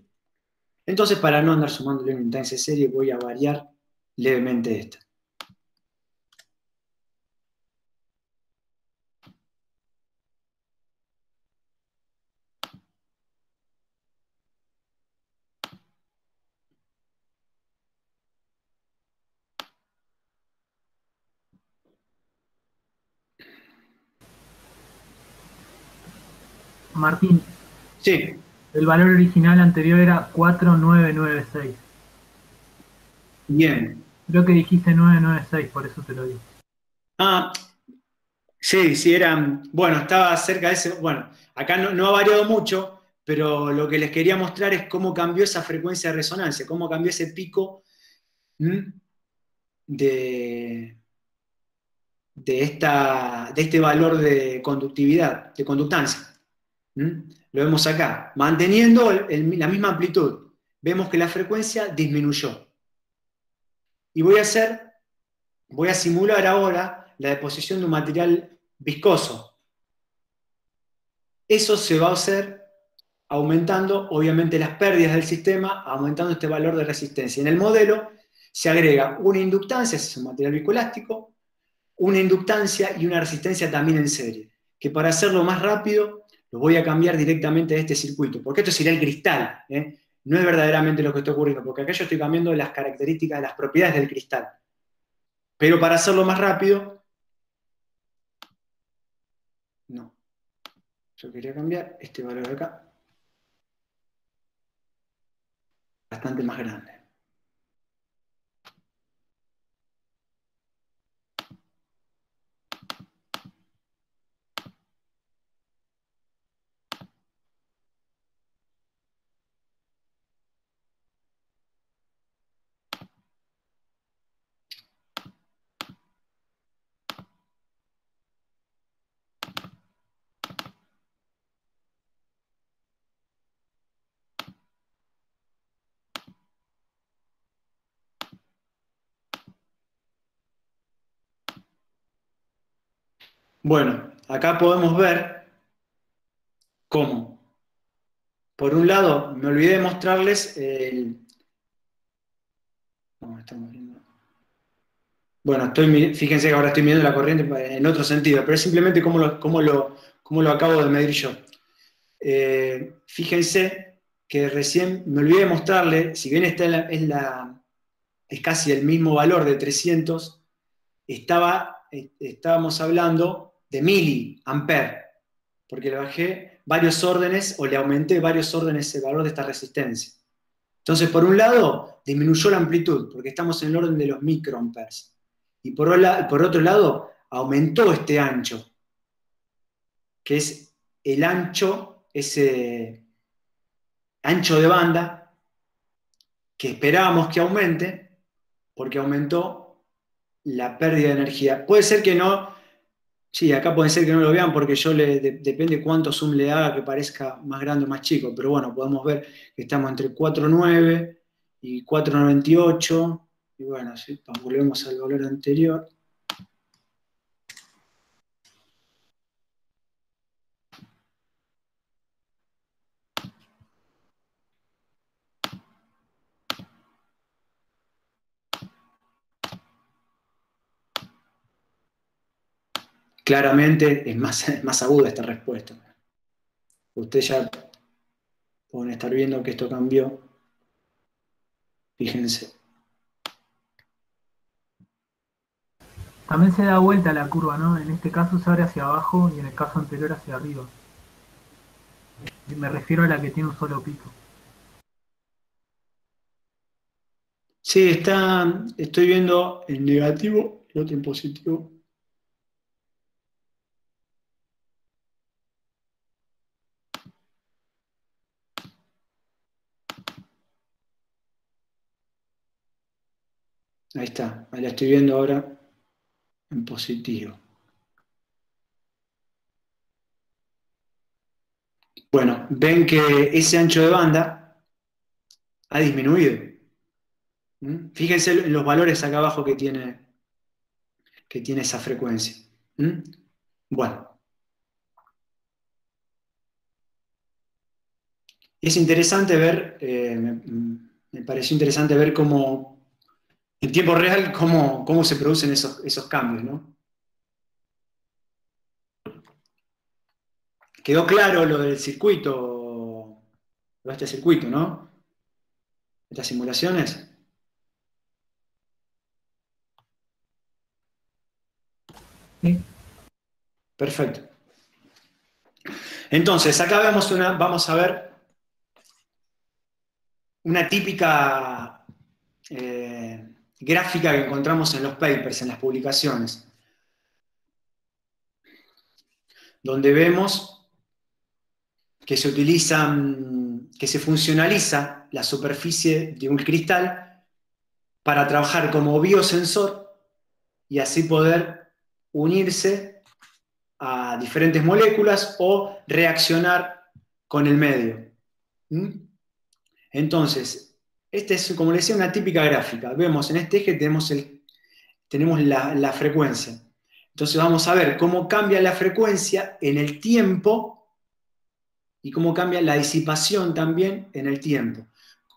Entonces, para no andar sumándole una inductancia en serie, voy a variar levemente esta. Martín, Sí, el valor original anterior era 4996. bien. Creo que dijiste 996, por eso te lo digo. Ah, sí, eran, bueno, estaba cerca de ese, bueno, acá no ha variado mucho, pero lo que les quería mostrar es cómo cambió esa frecuencia de resonancia, cómo cambió ese pico de, de este valor de conductividad, de conductancia. Lo vemos acá, manteniendo la misma amplitud. Vemos que la frecuencia disminuyó. Y voy a simular ahora la deposición de un material viscoso. Eso se va a hacer aumentando, obviamente, las pérdidas del sistema, aumentando este valor de resistencia. En el modelo se agrega una inductancia, ese es un material viscoelástico, una inductancia y una resistencia también en serie, que para hacerlo más rápido lo voy a cambiar directamente de este circuito, porque esto sería el cristal, ¿eh? No es verdaderamente lo que está ocurriendo, porque acá yo estoy cambiando las características, las propiedades del cristal. Pero para hacerlo más rápido, no. Yo quería cambiar este valor de acá, bastante más grande. Bueno, acá podemos ver cómo. Por un lado, me olvidé de mostrarles el... No, estamos viendo... Bueno, fíjense que ahora estoy midiendo la corriente en otro sentido, pero es simplemente cómo lo acabo de medir yo. Fíjense que recién me olvidé de mostrarle, si bien es casi el mismo valor de 300, estábamos hablando de miliamper, porque le bajé varios órdenes o le aumenté varios órdenes el valor de esta resistencia. Entonces, por un lado, disminuyó la amplitud, porque estamos en el orden de los microamperes. Y por otro lado, aumentó este ancho, que es el ancho, ese ancho de banda que esperábamos que aumente, porque aumentó la pérdida de energía. Puede ser que no, sí, acá puede ser que no lo vean porque depende cuánto zoom le haga que parezca más grande o más chico, pero bueno, podemos ver que estamos entre 4.9 y 4.98, y bueno, si volvemos al valor anterior. Claramente es más aguda esta respuesta. Ustedes ya pueden estar viendo que esto cambió. Fíjense. También se da vuelta la curva, ¿no? En este caso se abre hacia abajo y en el caso anterior hacia arriba. Y me refiero a la que tiene un solo pico. Sí, estoy viendo en negativo y otro en positivo. Ahí está, la estoy viendo ahora en positivo. Bueno, ven que ese ancho de banda ha disminuido. Fíjense en los valores acá abajo que tiene esa frecuencia. Bueno. Es interesante ver, me pareció interesante ver cómo, en tiempo real, cómo se producen esos cambios, ¿no? Quedó claro lo del circuito, lo de este circuito, ¿no? Estas simulaciones. Sí. Perfecto. Entonces, acá vamos a ver una típica gráfica que encontramos en los papers, en las publicaciones, donde vemos que se funcionaliza la superficie de un cristal para trabajar como biosensor y así poder unirse a diferentes moléculas o reaccionar con el medio. Entonces, esta es, como les decía, una típica gráfica. Vemos en este eje tenemos la frecuencia. Entonces vamos a ver cómo cambia la frecuencia en el tiempo y cómo cambia la disipación también en el tiempo.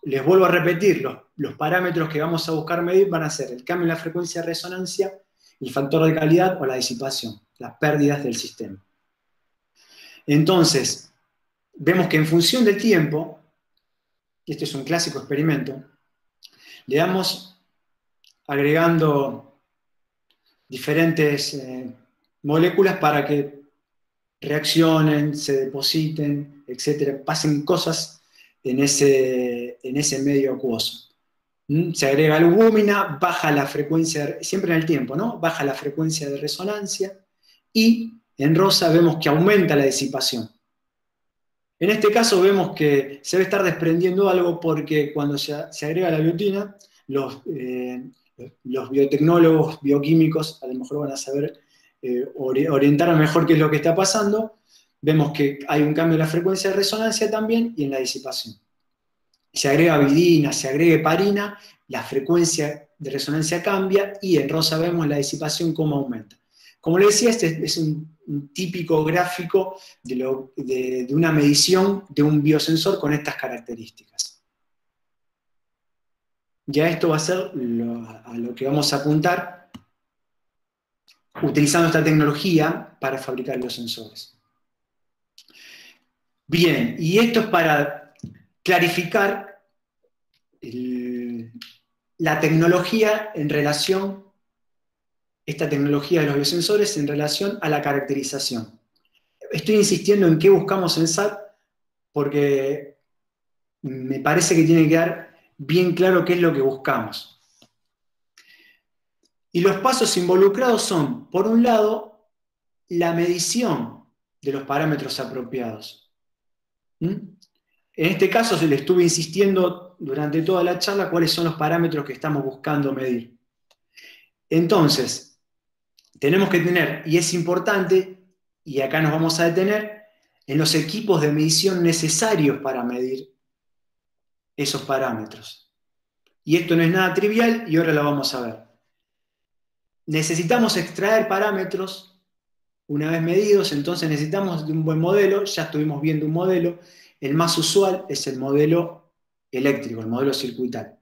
Les vuelvo a repetir, los parámetros que vamos a buscar medir van a ser el cambio en la frecuencia de resonancia, el factor de calidad o la disipación, las pérdidas del sistema. Entonces, vemos que en función del tiempo, y este es un clásico experimento, le damos agregando diferentes moléculas para que reaccionen, se depositen, etcétera, pasen cosas en ese medio acuoso. Se agrega albúmina, baja la frecuencia, siempre en el tiempo, ¿no? Baja la frecuencia de resonancia y en rosa vemos que aumenta la disipación. En este caso vemos que se debe estar desprendiendo algo porque cuando se agrega la biotina, los biotecnólogos, bioquímicos, a lo mejor van a saber orientar mejor qué es lo que está pasando. Vemos que hay un cambio en la frecuencia de resonancia también y en la disipación. Se agrega vidina, se agrega heparina, la frecuencia de resonancia cambia y en rosa vemos la disipación cómo aumenta. Como le decía, este es un típico gráfico de una medición de un biosensor con estas características. Ya esto va a ser a lo que vamos a apuntar utilizando esta tecnología para fabricar los sensores. Bien, y esto es para clarificar la tecnología en relación, esta tecnología de los biosensores en relación a la caracterización. Estoy insistiendo en qué buscamos en SAT porque me parece que tiene que quedar bien claro qué es lo que buscamos. Y los pasos involucrados son, por un lado, la medición de los parámetros apropiados. En este caso se le estuve insistiendo durante toda la charla cuáles son los parámetros que estamos buscando medir. Entonces, tenemos que tener, y es importante, y acá nos vamos a detener, en los equipos de medición necesarios para medir esos parámetros. Y esto no es nada trivial y ahora lo vamos a ver. Necesitamos extraer parámetros una vez medidos, entonces necesitamos de un buen modelo, ya estuvimos viendo un modelo, el más usual es el modelo eléctrico, el modelo circuital.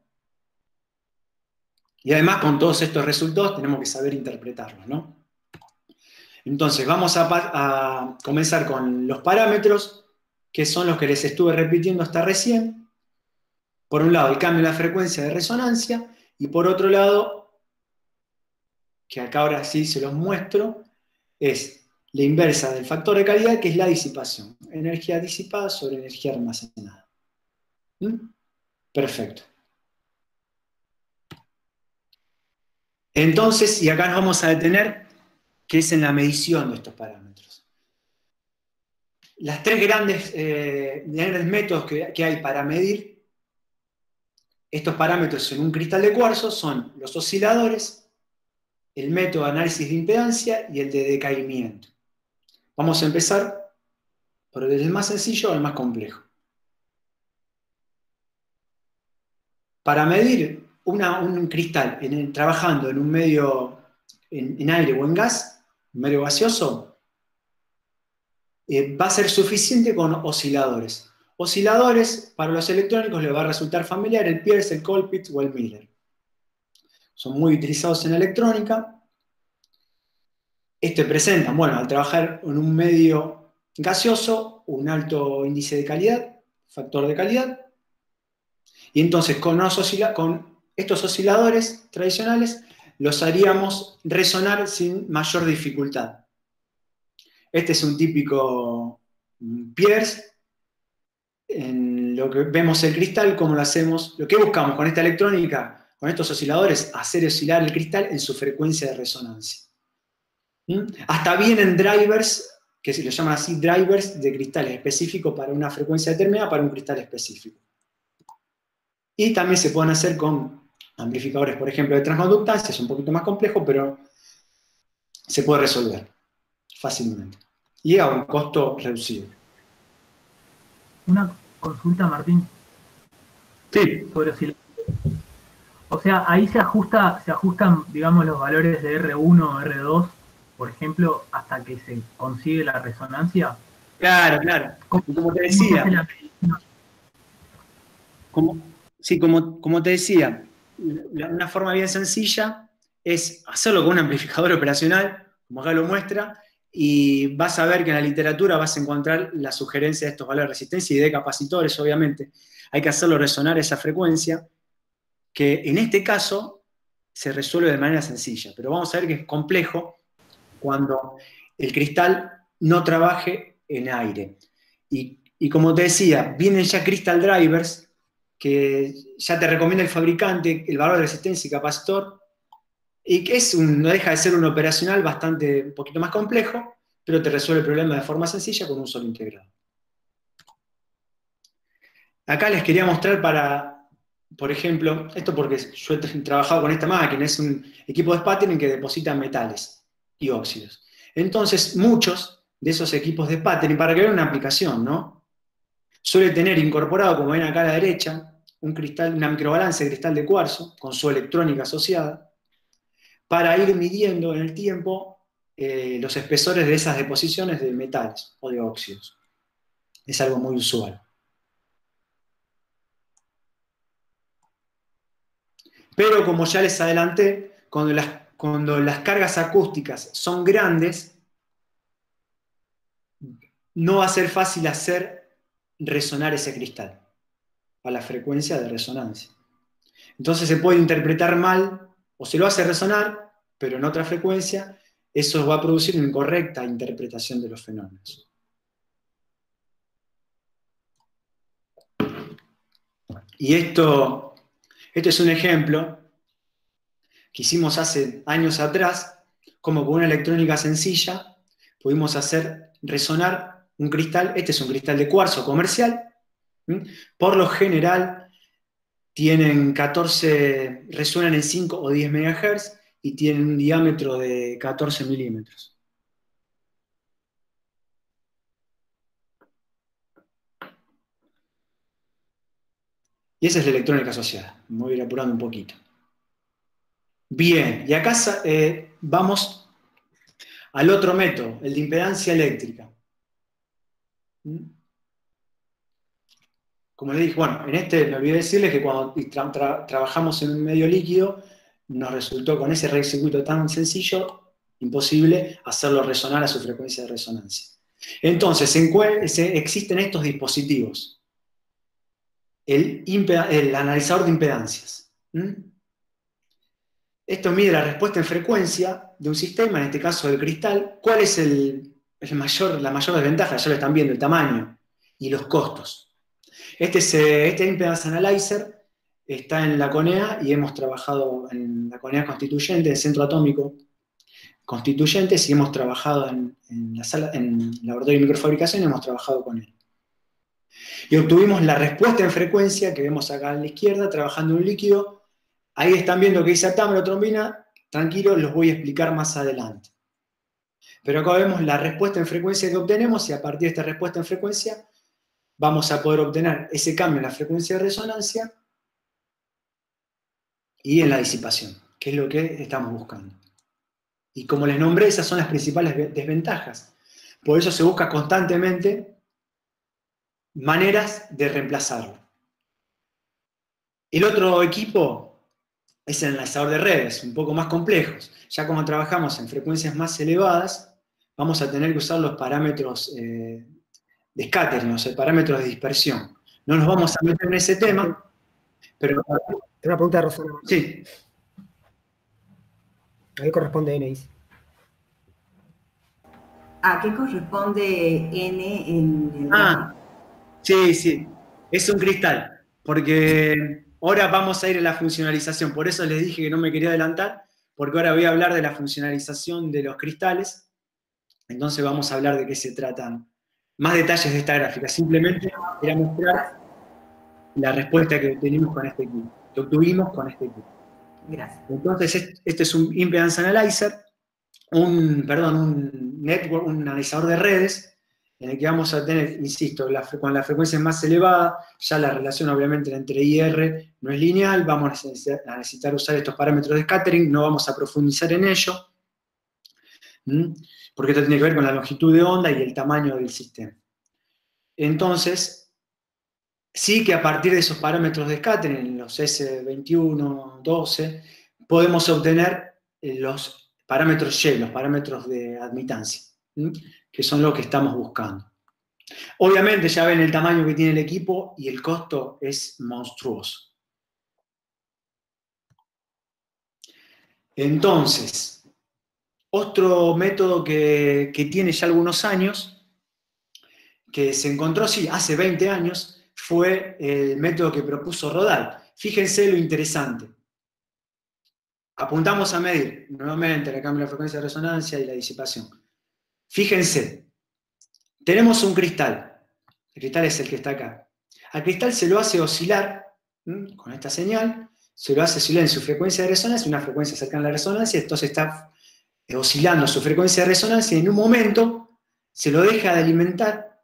Y además con todos estos resultados tenemos que saber interpretarlos, ¿no? Entonces vamos a comenzar con los parámetros, que son los que les estuve repitiendo hasta recién. Por un lado el cambio en la frecuencia de resonancia, y por otro lado, que acá ahora sí se los muestro, es la inversa del factor de calidad, que es la disipación. Energía disipada sobre energía almacenada. Perfecto. Entonces, y acá nos vamos a detener, que es en la medición de estos parámetros. Las tres grandes métodos que hay para medir estos parámetros en un cristal de cuarzo son los osciladores, el método de análisis de impedancia y el de decaimiento. Vamos a empezar por el más sencillo al más complejo. Para medir un cristal trabajando en un medio en aire o en gas, un medio gaseoso, va a ser suficiente con osciladores. Osciladores, para los electrónicos les va a resultar familiar el Pierce, el Colpitts o el Miller. Son muy utilizados en electrónica. Presentan, bueno, al trabajar en un medio gaseoso, un alto índice de calidad, factor de calidad, y entonces con estos osciladores tradicionales los haríamos resonar sin mayor dificultad. Este es un típico Pierce. En lo que vemos el cristal, ¿cómo lo hacemos? Lo que buscamos con esta electrónica, con estos osciladores, hacer oscilar el cristal en su frecuencia de resonancia. Hasta vienen drivers, que se los llaman así, drivers de cristales específicos para una frecuencia determinada, para un cristal específico. Y también se pueden hacer con amplificadores, por ejemplo, de transconductancia, es un poquito más complejo, pero se puede resolver fácilmente. Y a un costo reducido. Una consulta, Martín. Sí. Sobre osciladores. O sea, ahí se ajustan, digamos, los valores de R1 o R2, por ejemplo, hasta que se consigue la resonancia. Claro, claro. Como te decía. Como te decía, una forma bien sencilla es hacerlo con un amplificador operacional, como acá lo muestra, y vas a ver que en la literatura vas a encontrar la sugerencia de estos valores de resistencia y de capacitores, obviamente. Hay que hacerlo resonar esa frecuencia, que en este caso se resuelve de manera sencilla, pero vamos a ver que es complejo cuando el cristal no trabaje en aire. Y como te decía, vienen ya crystal drivers, que ya te recomienda el fabricante, el valor de resistencia y capacitor, y que no deja de ser un operacional un poquito más complejo, pero te resuelve el problema de forma sencilla con un solo integrado. Acá les quería mostrar por ejemplo, esto porque yo he trabajado con esta máquina, es un equipo de sputtering que deposita metales y óxidos. Entonces, muchos de esos equipos de sputtering, para que vean una aplicación, ¿no? Suele tener incorporado, como ven acá a la derecha, una microbalanza de cristal de cuarzo, con su electrónica asociada, para ir midiendo en el tiempo los espesores de esas deposiciones de metales o de óxidos. Es algo muy usual. Pero como ya les adelanté, cuando las cargas acústicas son grandes, no va a ser fácil hacer resonar ese cristal a la frecuencia de resonancia. Entonces se puede interpretar mal, o se lo hace resonar, pero en otra frecuencia, eso va a producir una incorrecta interpretación de los fenómenos. Y esto es un ejemplo que hicimos hace años atrás, como con una electrónica sencilla pudimos hacer resonar un cristal. Este es un cristal de cuarzo comercial. Por lo general tienen 14, resuenan en 5 o 10 MHz y tienen un diámetro de 14 milímetros. Y esa es la electrónica asociada. Me voy a ir apurando un poquito. Bien, y acá vamos al otro método, el de impedancia eléctrica. Como les dije, bueno, en este me olvidé decirles que cuando trabajamos en un medio líquido, nos resultó con ese circuito tan sencillo, imposible hacerlo resonar a su frecuencia de resonancia. Entonces, existen estos dispositivos. El analizador de impedancias. Esto mide la respuesta en frecuencia de un sistema, en este caso del cristal. ¿Cuál es la mayor desventaja? Ya lo están viendo, el tamaño y los costos. Este Impedance Analyzer está en la CONEA y hemos trabajado en la CONEA Constituyente, el Centro Atómico Constituyentes, y hemos trabajado en el laboratorio de microfabricación y hemos trabajado con él. Y obtuvimos la respuesta en frecuencia que vemos acá a la izquierda, trabajando en un líquido. Ahí están viendo que dice atámero, trombina. Tranquilo, los voy a explicar más adelante. Pero acá vemos la respuesta en frecuencia que obtenemos, y a partir de esta respuesta en frecuencia vamos a poder obtener ese cambio en la frecuencia de resonancia y en la disipación, que es lo que estamos buscando. Y como les nombré, esas son las principales desventajas. Por eso se busca constantemente maneras de reemplazarlo. El otro equipo es el analizador de redes, un poco más complejos. Ya como trabajamos en frecuencias más elevadas, vamos a tener que usar los parámetros de scattering, o sea, parámetros de dispersión. No nos vamos a meter en ese tema, pero... Tengo una pregunta de Rosana. Sí. ¿A qué corresponde N? Dice. ¿A qué corresponde N en el... Sí. Es un cristal, porque ahora vamos a ir a la funcionalización. Por eso les dije que no me quería adelantar, porque ahora voy a hablar de la funcionalización de los cristales. Entonces vamos a hablar de qué se tratan. Más detalles de esta gráfica. Simplemente quería mostrar la respuesta que obtuvimos con este equipo. Gracias. Entonces, este es un Impedance Analyzer, un analizador de redes, en el que vamos a tener, insisto, con la frecuencia más elevada, ya la relación obviamente entre I y R no es lineal, vamos a necesitar usar estos parámetros de scattering, no vamos a profundizar en ello, porque esto tiene que ver con la longitud de onda y el tamaño del sistema. Entonces, sí que a partir de esos parámetros de scattering, los S21, 12, podemos obtener los parámetros Y, los parámetros de admitancia, que son lo que estamos buscando. Obviamente ya ven el tamaño que tiene el equipo y el costo es monstruoso. Entonces, otro método que tiene ya algunos años, que se encontró, sí, hace 20 años, fue el método que propuso Rodal. Fíjense lo interesante. Apuntamos a medir nuevamente el cambio de la frecuencia de resonancia y la disipación. Fíjense, tenemos un cristal. El cristal es el que está acá. Al cristal se lo hace oscilar, con esta señal, se lo hace oscilar en su frecuencia de resonancia, una frecuencia cercana a la resonancia, entonces está oscilando su frecuencia de resonancia y en un momento se lo deja de alimentar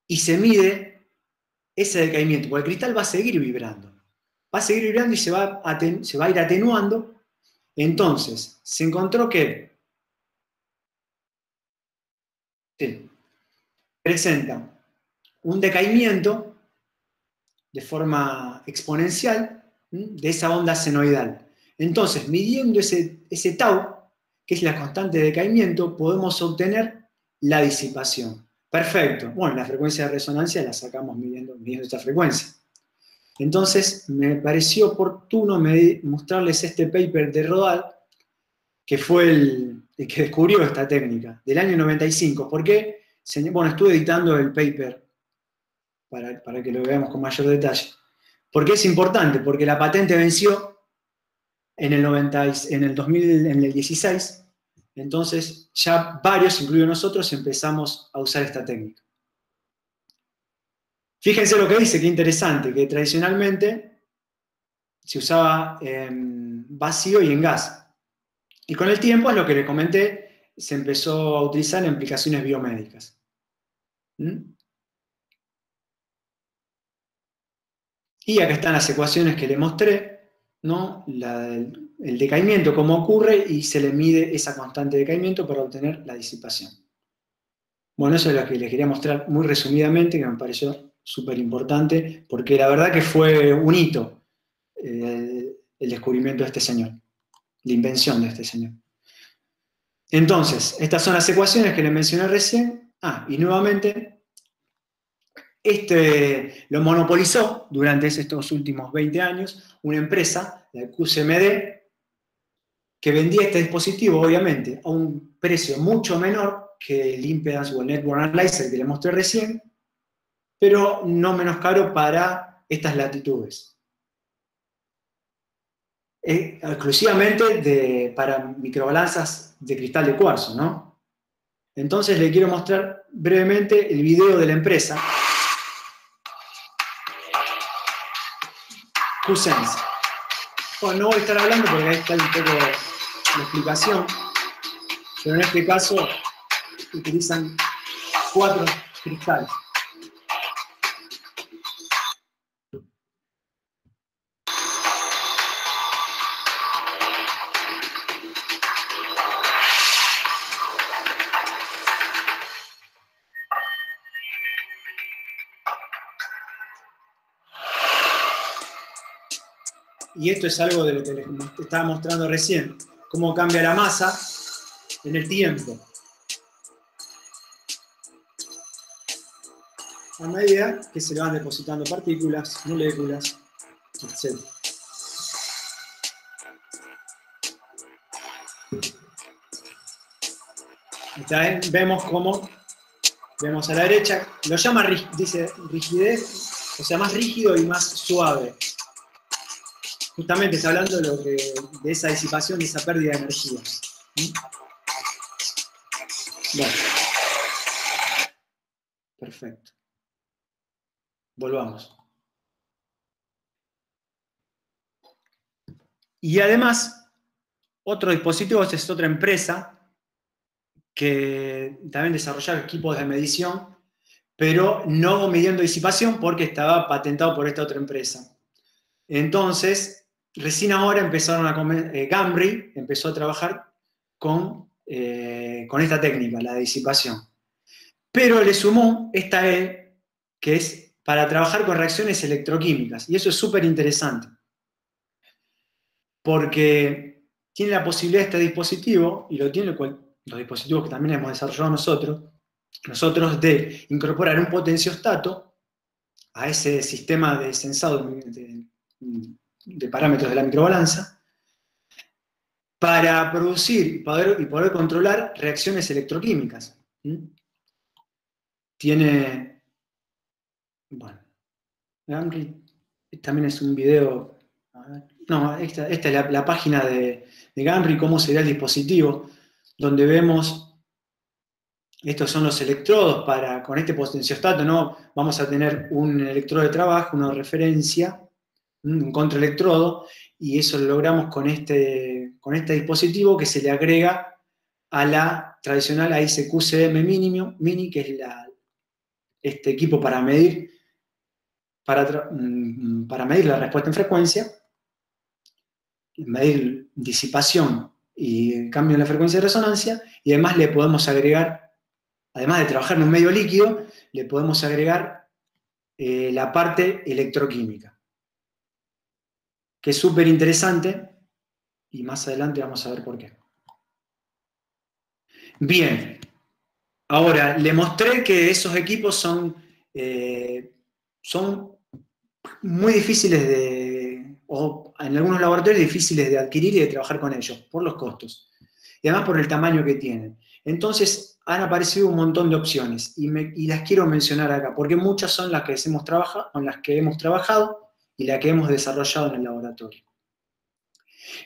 y se mide ese decaimiento, porque el cristal va a seguir vibrando. Va a seguir vibrando y se va a ir atenuando. Entonces, se encontró que Sí. Presenta un decaimiento de forma exponencial de esa onda senoidal. Entonces, midiendo ese tau, que es la constante de decaimiento, podemos obtener la disipación. Perfecto. Bueno, la frecuencia de resonancia la sacamos midiendo esta frecuencia. Entonces, me pareció oportuno mostrarles este paper de Rodal, que fue el que descubrió esta técnica, del año 95. ¿Por qué? Bueno, estuve editando el paper para que lo veamos con mayor detalle. ¿Por qué es importante? Porque la patente venció en el 2016, entonces ya varios, incluido nosotros, empezamos a usar esta técnica. Fíjense lo que dice, qué interesante, que tradicionalmente se usaba en vacío y en gas. Y con el tiempo, es lo que les comenté, se empezó a utilizar en aplicaciones biomédicas. Y acá están las ecuaciones que les mostré, ¿no? El decaimiento, cómo ocurre, y se le mide esa constante de decaimiento para obtener la disipación. Bueno, eso es lo que les quería mostrar muy resumidamente, que me pareció súper importante, porque la verdad que fue un hito el descubrimiento de este señor, la invención de este señor. Entonces, estas son las ecuaciones que les mencioné recién. Y nuevamente, lo monopolizó durante estos últimos 20 años una empresa, la QCMD, que vendía este dispositivo, obviamente, a un precio mucho menor que el Impedance o el Network Analyzer que les mostré recién, pero no menos caro para estas latitudes. Exclusivamente para microbalanzas de cristal de cuarzo, ¿no? Entonces le quiero mostrar brevemente el video de la empresa QSense. Bueno, no voy a estar hablando porque ahí está un poco la explicación, pero en este caso utilizan 4 cristales. Y esto es algo de lo que les estaba mostrando recién, cómo cambia la masa en el tiempo. A medida que se le van depositando partículas, moléculas, etc. Vemos cómo, vemos a la derecha, lo llama, dice rigidez, o sea, más rígido y más suave. Justamente está hablando de esa disipación, de esa pérdida de energía. Bueno. Perfecto. Volvamos. Y además, otro dispositivo, esta es otra empresa que también desarrollaba equipos de medición, pero no midiendo disipación porque estaba patentado por esta otra empresa. Entonces, recién ahora empezaron Gamry empezó a trabajar con esta técnica, la disipación. Pero le sumó esta E, que es para trabajar con reacciones electroquímicas. Y eso es súper interesante. Porque tiene la posibilidad este dispositivo, y lo tienen los dispositivos que también hemos desarrollado nosotros de incorporar un potenciostato a ese sistema de sensado de parámetros de la microbalanza para producir y poder controlar reacciones electroquímicas. Tiene, bueno, también es un video, no, esta es la página de Gamry, cómo sería el dispositivo, donde vemos, estos son los electrodos con este potenciostato, ¿no? Vamos a tener un electrodo de trabajo, una referencia, un contraelectrodo, y eso lo logramos con este dispositivo que se le agrega a la tradicional AIC-QCM Mini, que es este equipo para medir la respuesta en frecuencia, medir disipación y cambio en la frecuencia de resonancia, y además le podemos agregar además de trabajar en un medio líquido, le podemos agregar la parte electroquímica, que es súper interesante, y más adelante vamos a ver por qué. Bien, ahora le mostré que esos equipos son muy difíciles o en algunos laboratorios difíciles de adquirir y de trabajar con ellos, por los costos, y además por el tamaño que tienen. Entonces han aparecido un montón de opciones, y las quiero mencionar acá, porque muchas son las que con las que hemos trabajado y las que hemos desarrollado en el laboratorio.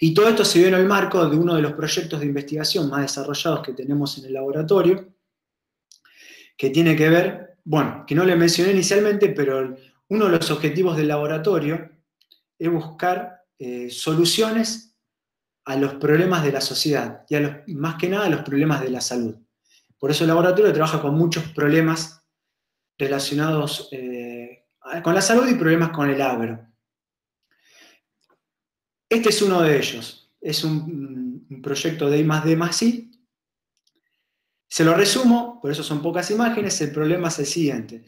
Y todo esto se dio en el marco de uno de los proyectos de investigación más desarrollados que tenemos en el laboratorio, que tiene que ver, bueno, que no le mencioné inicialmente, pero uno de los objetivos del laboratorio es buscar soluciones a los problemas de la sociedad y más que nada a los problemas de la salud. Por eso el laboratorio trabaja con muchos problemas relacionados con la salud y problemas con el agro. Este es uno de ellos. Es un proyecto de I+D+I. Se lo resumo, por eso son pocas imágenes. El problema es el siguiente.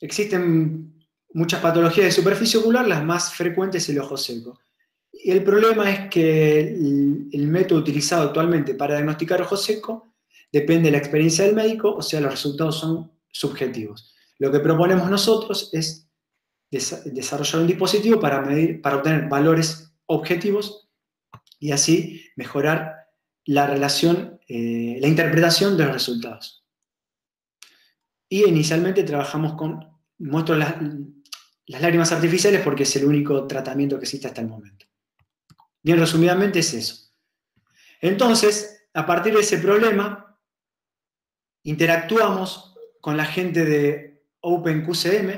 Existen muchas patologías de superficie ocular, las más frecuentes es el ojo seco. Y el problema es que el método utilizado actualmente para diagnosticar ojo seco depende de la experiencia del médico, o sea, los resultados son subjetivos. Lo que proponemos nosotros es desarrollar un dispositivo para obtener valores objetivos y así mejorar la relación, la interpretación de los resultados. Y inicialmente trabajamos muestro las lágrimas artificiales porque es el único tratamiento que existe hasta el momento. Bien resumidamente es eso. Entonces, a partir de ese problema, interactuamos con la gente de OpenQCM,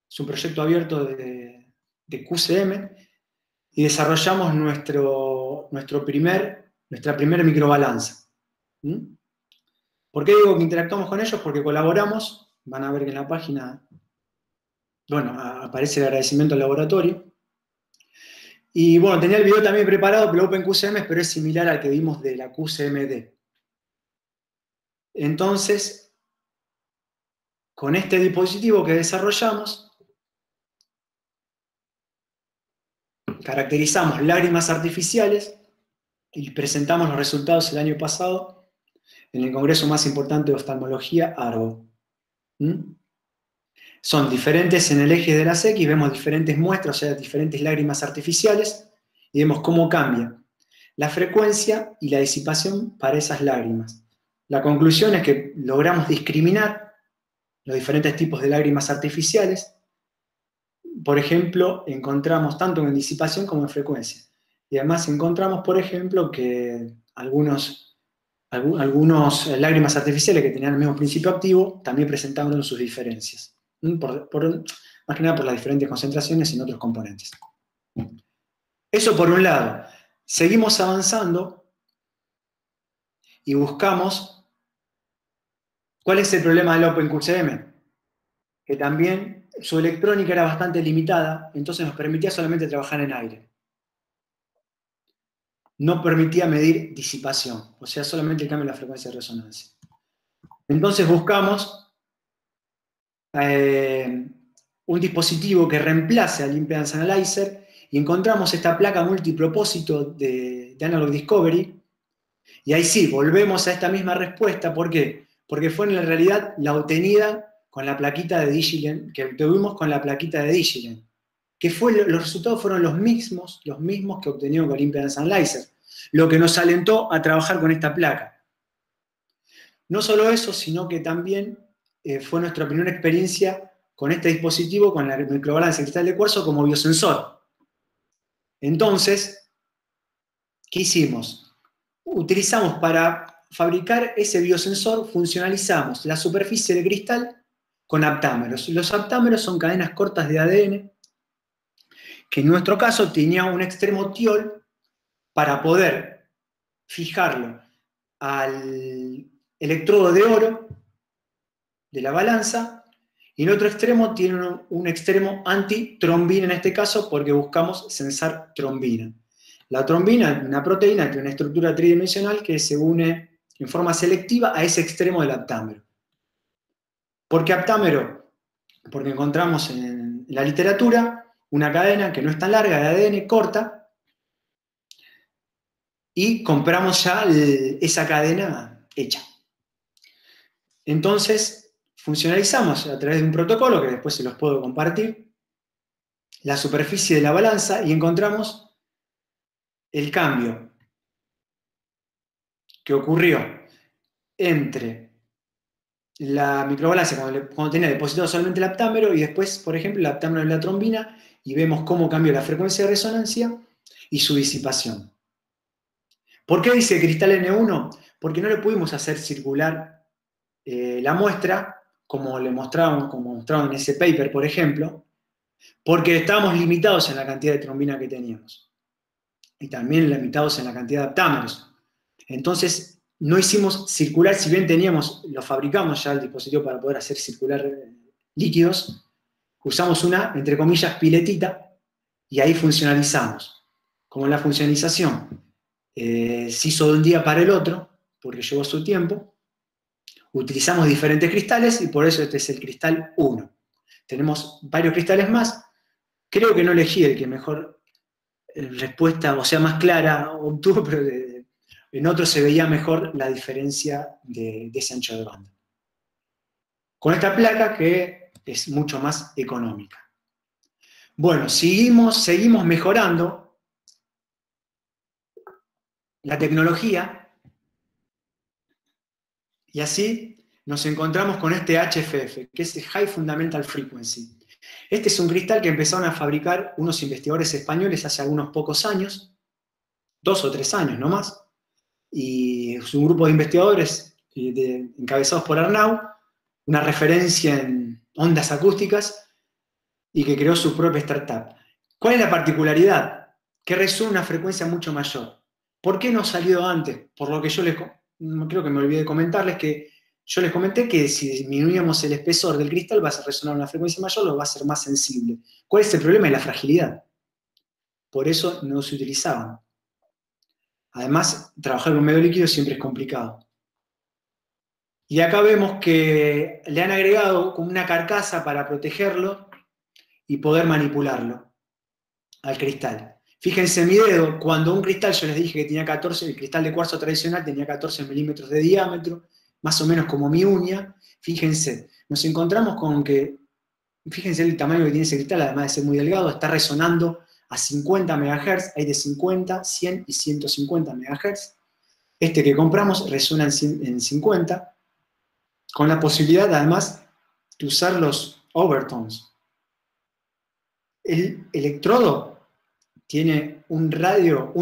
es un proyecto abierto de QCM, y desarrollamos nuestra primera microbalanza. ¿Por qué digo que interactuamos con ellos? Porque colaboramos, van a ver que en la página, bueno, aparece el agradecimiento al laboratorio. Y bueno, tenía el video también preparado, pero OpenQCM, pero es similar al que vimos de la QCMD. Entonces, con este dispositivo que desarrollamos, caracterizamos lágrimas artificiales y presentamos los resultados el año pasado en el congreso más importante de oftalmología, ARGO. Son diferentes en el eje de las X, vemos diferentes muestras, o sea, diferentes lágrimas artificiales, y vemos cómo cambia la frecuencia y la disipación para esas lágrimas. La conclusión es que logramos discriminar los diferentes tipos de lágrimas artificiales. Por ejemplo, encontramos tanto en disipación como en frecuencia. Y además encontramos, por ejemplo, que algunos lágrimas artificiales que tenían el mismo principio activo también presentaron sus diferencias. Más que nada por las diferentes concentraciones en otros componentes. Eso por un lado. Seguimos avanzando y buscamos cuál es el problema del OpenQCM, que también su electrónica era bastante limitada, entonces nos permitía solamente trabajar en aire. No permitía medir disipación, o sea, solamente el cambio de la frecuencia de resonancia. Entonces buscamos un dispositivo que reemplace al Impedance Analyzer y encontramos esta placa multipropósito de Analog Discovery, y ahí sí, volvemos a esta misma respuesta. ¿Por qué? Porque fue en la realidad la obtenida con la plaquita de Digilen, que tuvimos con la plaquita de Digilen, que los resultados fueron los mismos que obteníamos con el Impedance Analyzer, lo que nos alentó a trabajar con esta placa. No solo eso, sino que también fue nuestra primera experiencia con este dispositivo, con la microbalanza de cristal de cuarzo como biosensor. Entonces, ¿qué hicimos? Utilizamos para fabricar ese biosensor, funcionalizamos la superficie de cristal con aptámeros. Los aptámeros son cadenas cortas de ADN, que en nuestro caso tenía un extremo tiol para poder fijarlo al electrodo de oro de la balanza, y el otro extremo tiene un extremo antitrombina en este caso, porque buscamos censar trombina. La trombina es una proteína que tiene una estructura tridimensional que se une en forma selectiva a ese extremo del aptámero. ¿Por qué aptámero? Porque encontramos en la literatura una cadena que no es tan larga de ADN, corta, y compramos ya esa cadena hecha. Entonces, funcionalizamos a través de un protocolo que después se los puedo compartir, la superficie de la balanza y encontramos el cambio que ocurrió entre la microbalanza cuando tenía depositado solamente el aptámero y después, por ejemplo, el aptámero de la trombina y vemos cómo cambió la frecuencia de resonancia y su disipación. ¿Por qué dice cristal N1? Porque no le pudimos hacer circular la muestra como mostraron en ese paper, por ejemplo, porque estábamos limitados en la cantidad de trombina que teníamos y también limitados en la cantidad de aptámeros. Entonces, no hicimos circular, si bien lo fabricamos ya el dispositivo para poder hacer circular líquidos, usamos una, entre comillas, piletita, y ahí funcionalizamos. Como la funcionalización se hizo de un día para el otro, porque llevó su tiempo, utilizamos diferentes cristales y por eso este es el cristal 1. Tenemos varios cristales más. Creo que no elegí el que mejor respuesta, o sea, más clara obtuvo, pero en otros se veía mejor la diferencia de ese ancho de banda. Con esta placa que es mucho más económica. Bueno, seguimos mejorando la tecnología y así nos encontramos con este HFF, que es High Fundamental Frequency. Este es un cristal que empezaron a fabricar unos investigadores españoles hace algunos pocos años, 2 o 3 años no más, y es un grupo de investigadores encabezados por Arnau, una referencia en ondas acústicas, y que creó su propia startup. ¿Cuál es la particularidad? Que resuena una frecuencia mucho mayor. ¿Por qué no salió antes? Por lo que creo que me olvidé de comentarles que yo les comenté que si disminuíamos el espesor del cristal va a resonar una frecuencia mayor, lo va a hacer más sensible. ¿Cuál es el problema? Es la fragilidad. Por eso no se utilizaban. Además, trabajar con medio líquido siempre es complicado. Y acá vemos que le han agregado como una carcasa para protegerlo y poder manipularlo al cristal. Fíjense en mi dedo, cuando un cristal, yo les dije que tenía 14, el cristal de cuarzo tradicional tenía 14 milímetros de diámetro, más o menos como mi uña. Fíjense, nos encontramos con que, fíjense el tamaño que tiene ese cristal, además de ser muy delgado, está resonando a 50 MHz, hay de 50, 100 y 150 MHz. Este que compramos resuena en 50, con la posibilidad además de usar los overtones. El electrodo tiene un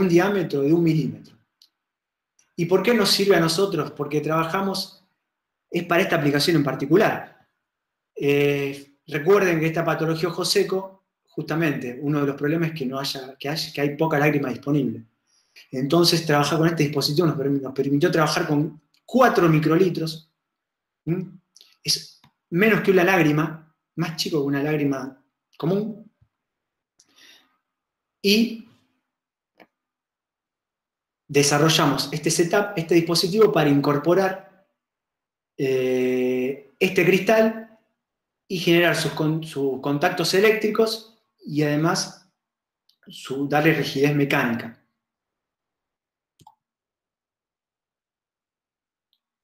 diámetro de 1 milímetro. ¿Y por qué nos sirve a nosotros? Porque trabajamos, es para esta aplicación en particular. Recuerden que esta patología ojo seco, justamente, uno de los problemas es que hay poca lágrima disponible. Entonces, trabajar con este dispositivo nos permitió trabajar con 4 microlitros. Es menos que una lágrima, más chico que una lágrima común. Y desarrollamos este setup, este dispositivo para incorporar este cristal y generar sus contactos eléctricos y además darle rigidez mecánica.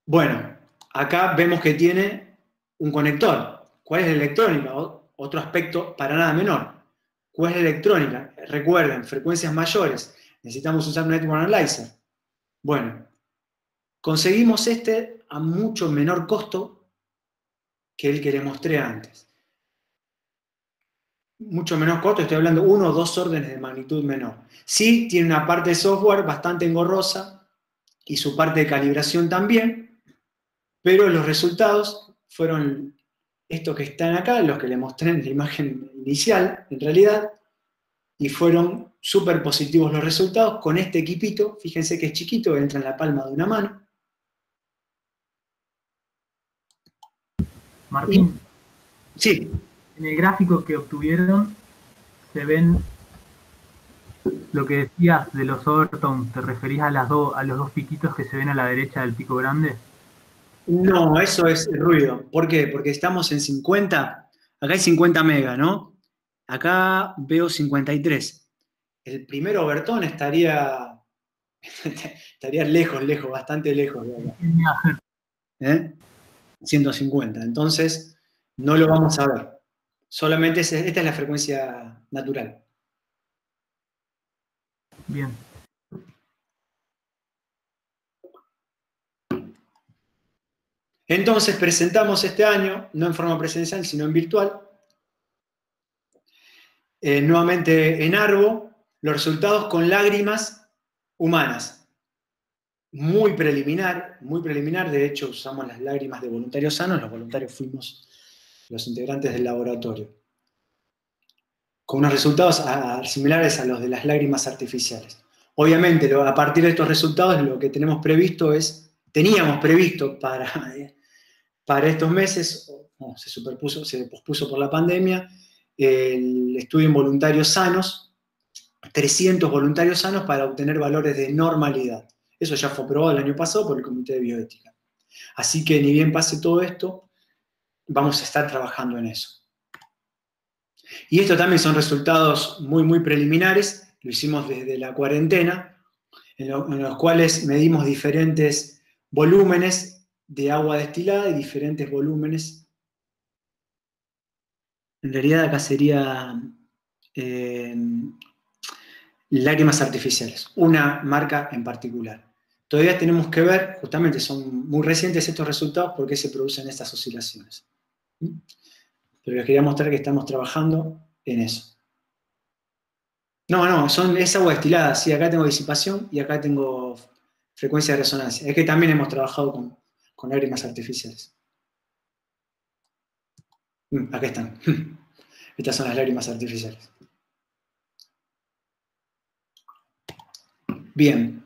Bueno, acá vemos que tiene un conector. ¿Cuál es la electrónica? Otro aspecto para nada menor. ¿Cuál es la electrónica? Recuerden, frecuencias mayores. Necesitamos usar un Network Analyzer. Bueno, conseguimos este a mucho menor costo que el que les mostré antes. Mucho menor costo, estoy hablando 1 o 2 órdenes de magnitud menor. Sí, tiene una parte de software bastante engorrosa y su parte de calibración también, pero los resultados fueron estos que están acá, los que les mostré en la imagen inicial, en realidad, y fueron súper positivos los resultados con este equipito. Fíjense que es chiquito, entra en la palma de una mano. Martín, Sí. en el gráfico que obtuvieron se ven Lo que decías de los overtones, ¿te referís a los dos piquitos que se ven a la derecha del pico grande? No, eso es ruido. ¿Por qué? Porque estamos en 50, acá hay 50 megas, ¿no? Acá veo 53. El primer overtone estaría lejos, lejos, bastante lejos de acá. ¿Eh? 150. Entonces, no lo vamos a ver. Solamente esta es la frecuencia natural. Bien. Entonces presentamos este año, no en forma presencial, sino en virtual, nuevamente en Arbo, los resultados con lágrimas humanas. Muy preliminar, de hecho usamos las lágrimas de voluntarios sanos, los voluntarios fuimos los integrantes del laboratorio, con unos resultados similares a los de las lágrimas artificiales. Obviamente, a partir de estos resultados, lo que teníamos previsto para estos meses, se pospuso por la pandemia, el estudio en voluntarios sanos, 300 voluntarios sanos para obtener valores de normalidad. Eso ya fue aprobado el año pasado por el Comité de Bioética. Así que ni bien pase todo esto, vamos a estar trabajando en eso. Y esto también son resultados muy, muy preliminares, lo hicimos desde la cuarentena, en los cuales medimos diferentes volúmenes de agua destilada y diferentes volúmenes. En realidad acá sería lágrimas artificiales, una marca en particular. Todavía tenemos que ver, justamente son muy recientes estos resultados, por qué se producen estas oscilaciones. Pero les quería mostrar que estamos trabajando en eso. No, es agua destilada, sí, acá tengo disipación y acá tengo frecuencia de resonancia. Es que también hemos trabajado con lágrimas artificiales. Acá están. Estas son las lágrimas artificiales. Bien.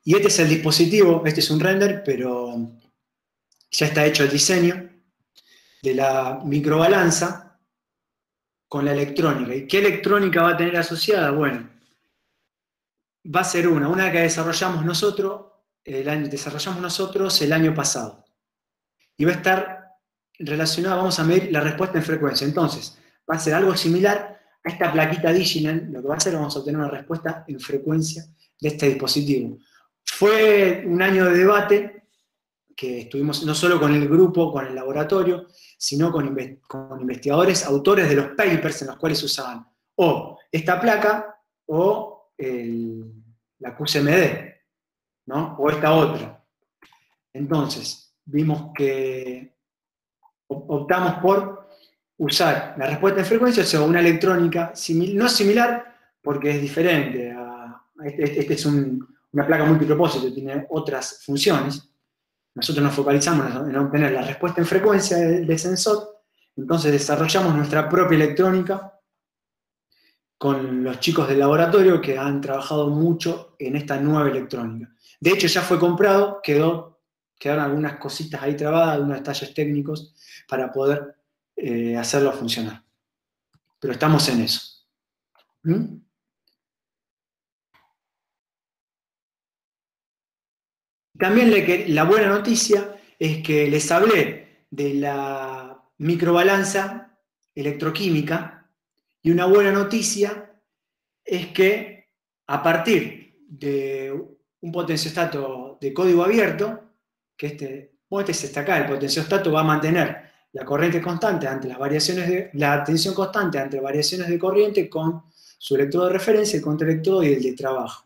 Y este es el dispositivo, este es un render, pero ya está hecho el diseño de la microbalanza con la electrónica. ¿Y qué electrónica va a tener asociada? Bueno, va a ser una que desarrollamos nosotros el año pasado. Y va a estar relacionada, vamos a medir la respuesta en frecuencia. Entonces, va a ser algo similar a esta plaquita Digital. Lo que va a hacer, vamos a obtener una respuesta en frecuencia de este dispositivo. Fue un año de debate que estuvimos no solo con el grupo, con el laboratorio, sino con investigadores, autores de los papers en los cuales usaban o esta placa o la QCMD, ¿no? O esta otra. Entonces, vimos que optamos por usar la respuesta en frecuencia, o sea, una electrónica no similar, porque es diferente. Este es una placa multipropósito, tiene otras funciones. Nosotros nos focalizamos en obtener la respuesta en frecuencia del sensor, entonces desarrollamos nuestra propia electrónica con los chicos del laboratorio que han trabajado mucho en esta nueva electrónica. De hecho, ya fue comprado, quedaron algunas cositas ahí trabadas, algunos detalles técnicos para poder hacerlo funcionar. Pero estamos en eso. También la buena noticia es que les hablé de la microbalanza electroquímica, y una buena noticia es que a partir de un potenciostato de código abierto, que este está acá, el potenciostato va a mantener la corriente constante ante la tensión constante ante variaciones de corriente con su electrodo de referencia, el contraelectrodo y el de trabajo.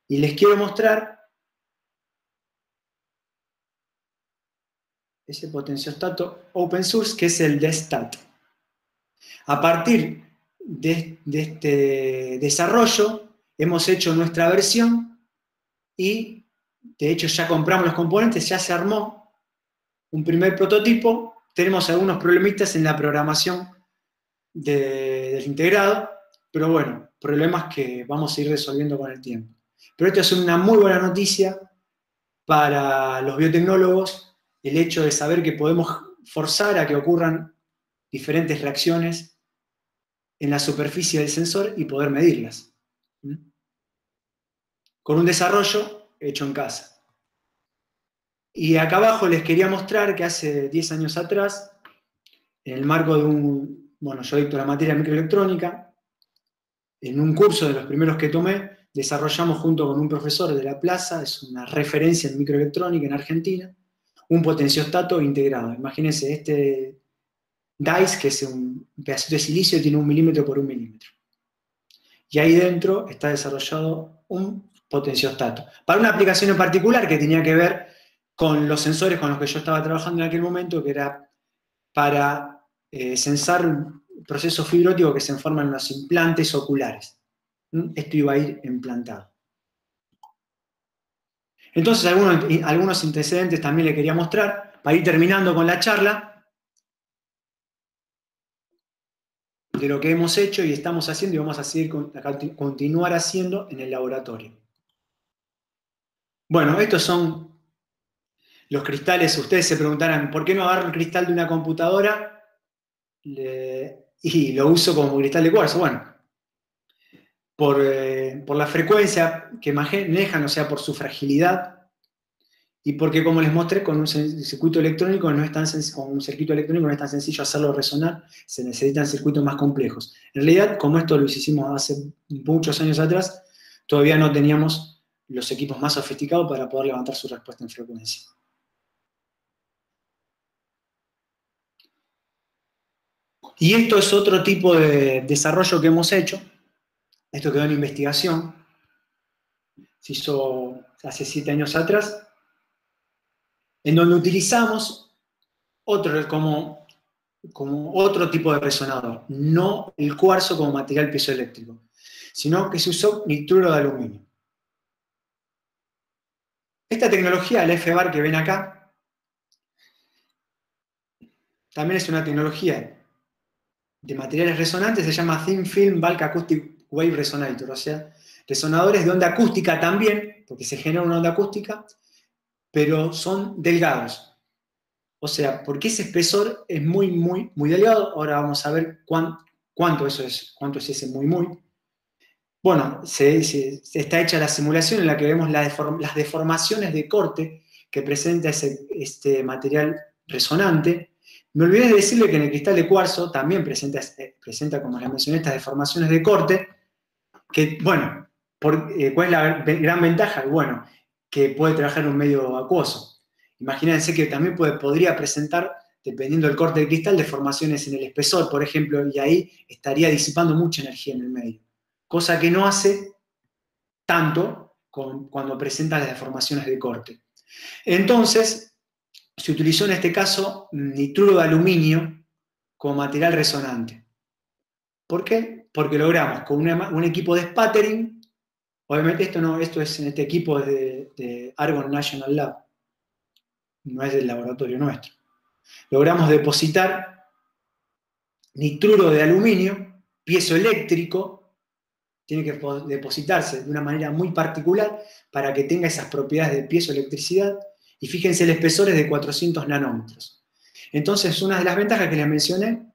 Y les quiero mostrar ese potenciostato open source, que es el DESTAT. A partir de este desarrollo, hemos hecho nuestra versión y, de hecho, ya compramos los componentes, ya se armó un primer prototipo. Tenemos algunos problemitas en la programación del integrado, pero bueno, problemas que vamos a ir resolviendo con el tiempo. Pero esto es una muy buena noticia para los biotecnólogos, el hecho de saber que podemos forzar a que ocurran diferentes reacciones en la superficie del sensor y poder medirlas. Con un desarrollo hecho en casa. Y acá abajo les quería mostrar que hace 10 años atrás, en el marco de yo dicto la materia de microelectrónica, en un curso de los primeros que tomé, desarrollamos junto con un profesor de La Plaza, es una referencia en microelectrónica en Argentina, un potenciostato integrado. Imagínense, este DICE, que es un pedacito de silicio, tiene 1 milímetro por 1 milímetro. Y ahí dentro está desarrollado un potenciostato. Para una aplicación en particular que tenía que ver con los sensores con los que yo estaba trabajando en aquel momento, que era para sensar procesos fibróticos que se forman en los implantes oculares. Esto iba a ir implantado. Entonces, algunos antecedentes también le quería mostrar, para ir terminando con la charla, de lo que hemos hecho y estamos haciendo y vamos a continuar haciendo en el laboratorio. Bueno, estos son los cristales. Ustedes se preguntarán, ¿por qué no agarro el cristal de una computadora y lo uso como cristal de cuarzo? Bueno, por la frecuencia que manejan, o sea, por su fragilidad, y porque, como les mostré, con un circuito electrónico no es tan sencillo hacerlo resonar, se necesitan circuitos más complejos. En realidad, como esto lo hicimos hace muchos años atrás, todavía no teníamos los equipos más sofisticados para poder levantar su respuesta en frecuencia. Y esto es otro tipo de desarrollo que hemos hecho. Esto quedó en investigación. Se hizo hace 7 años atrás, en donde utilizamos como otro tipo de resonador, no el cuarzo como material piezoeléctrico, sino que se usó nitruro de aluminio. Esta tecnología, el FBAR que ven acá, también es una tecnología de materiales resonantes, se llama Thin Film Bulk Acoustic Wave Resonator, o sea, resonadores de onda acústica también, porque se genera una onda acústica, pero son delgados. O sea, porque ese espesor es muy, muy, muy delgado. Ahora vamos a ver cuánto es ese muy, muy. Bueno, está hecha la simulación en la que vemos las deformaciones de corte que presenta este material resonante. Me olvidé de decirle que en el cristal de cuarzo también presenta, como les mencioné, estas deformaciones de corte, que, bueno, ¿cuál es la gran ventaja? Bueno, que puede trabajar en un medio acuoso. Imagínense que también podría presentar, dependiendo del corte del cristal, deformaciones en el espesor, por ejemplo, y ahí estaría disipando mucha energía en el medio. Cosa que no hace tanto cuando presenta las deformaciones de corte. Entonces, se utilizó en este caso nitruro de aluminio como material resonante. ¿Por qué? Porque logramos con un equipo de spattering, obviamente esto es en este equipo de Argonne National Lab, no es del laboratorio nuestro. Logramos depositar nitruro de aluminio, piezoeléctrico, tiene que depositarse de una manera muy particular para que tenga esas propiedades de piezoelectricidad, y fíjense, el espesor es de 400 nanómetros. Entonces, una de las ventajas que les mencioné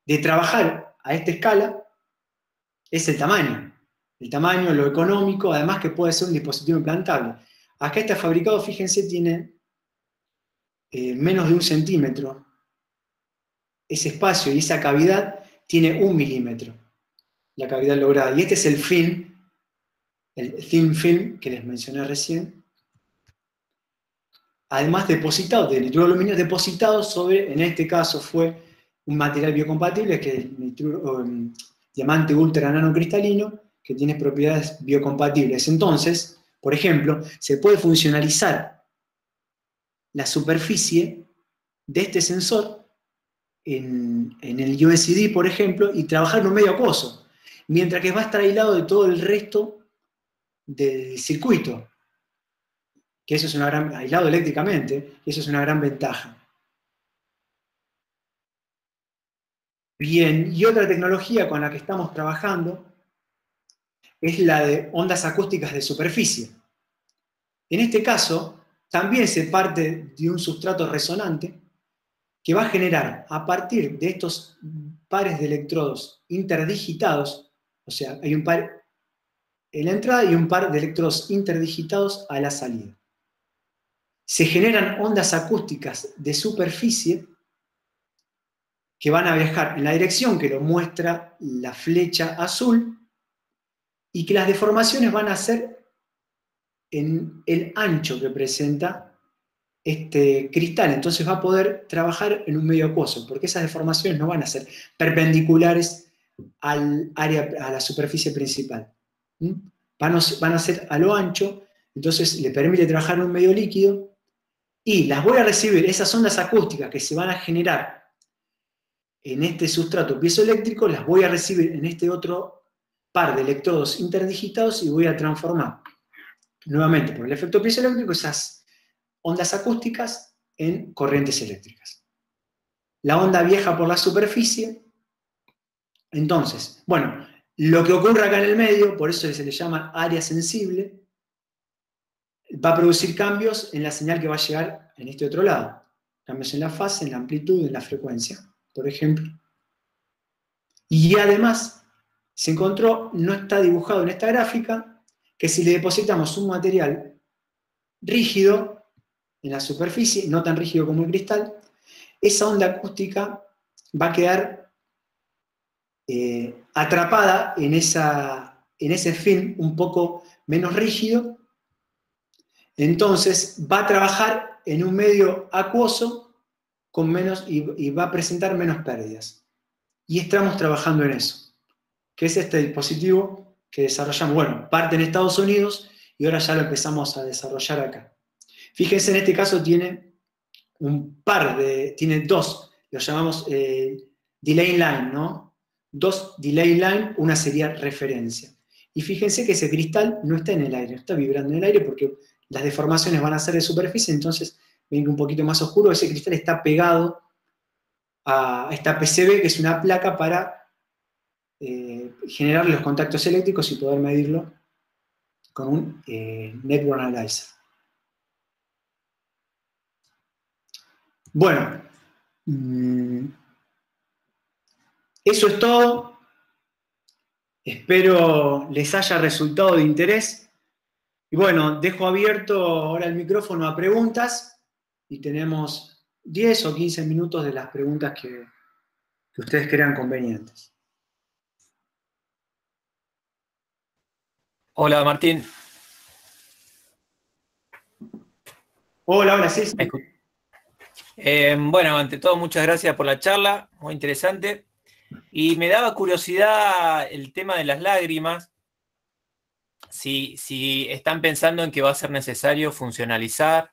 de trabajar a esta escala es el tamaño. El tamaño, lo económico, además que puede ser un dispositivo implantable. Acá está fabricado, fíjense, tiene menos de 1 centímetro. Ese espacio y esa cavidad tiene 1 milímetro, la cavidad lograda. Y este es el thin film que les mencioné recién. Además depositado, de nitruro de aluminio, depositado sobre, en este caso fue un material biocompatible, que es el diamante ultra nanocristalino, que tiene propiedades biocompatibles. Entonces, por ejemplo, se puede funcionalizar la superficie de este sensor en el USD, por ejemplo, y trabajar en un medio acuoso, mientras que va a estar aislado de todo el resto del circuito, que eso es aislado eléctricamente, y eso es una gran ventaja. Bien, y otra tecnología con la que estamos trabajando es la de ondas acústicas de superficie. En este caso, también se parte de un sustrato resonante, que va a generar a partir de estos pares de electrodos interdigitados, o sea, hay un par en la entrada y un par de electrodos interdigitados a la salida. Se generan ondas acústicas de superficie que van a viajar en la dirección que lo muestra la flecha azul y que las deformaciones van a ser en el ancho que presenta este cristal. Entonces va a poder trabajar en un medio acuoso, porque esas deformaciones no van a ser perpendiculares al área, a la superficie principal. Van a ser a lo ancho, entonces le permite trabajar en un medio líquido y las voy a recibir, esas ondas acústicas que se van a generar en este sustrato piezoeléctrico, las voy a recibir en este otro par de electrodos interdigitados y voy a transformar nuevamente por el efecto piezoeléctrico esas ondas acústicas en corrientes eléctricas. La onda viaja por la superficie, entonces, bueno, lo que ocurre acá en el medio, por eso se le llama área sensible, va a producir cambios en la señal que va a llegar en este otro lado. Cambios en la fase, en la amplitud, en la frecuencia, por ejemplo. Y además, se encontró, no está dibujado en esta gráfica, que si le depositamos un material rígido en la superficie, no tan rígido como el cristal, esa onda acústica va a quedar atrapada en ese film un poco menos rígido. Entonces va a trabajar en un medio acuoso con menos, y va a presentar menos pérdidas. Y estamos trabajando en eso, que es este dispositivo que desarrollamos, bueno, parte en Estados Unidos y ahora ya lo empezamos a desarrollar acá. Fíjense, en este caso tiene tiene dos, lo llamamos delay line, ¿no? Dos delay line, una sería referencia. Y fíjense que ese cristal no está en el aire, está vibrando en el aire porque las deformaciones van a ser de superficie, entonces ven que un poquito más oscuro, ese cristal está pegado a esta PCB, que es una placa para generar los contactos eléctricos y poder medirlo con un Network Analyzer. Bueno, eso es todo. Espero les haya resultado de interés. Y bueno, dejo abierto ahora el micrófono a preguntas y tenemos 10 o 15 minutos de las preguntas que ustedes crean convenientes. Hola, Martín. Hola, sí. Bueno, ante todo, muchas gracias por la charla, muy interesante. Y me daba curiosidad el tema de las lágrimas, si están pensando en que va a ser necesario funcionalizar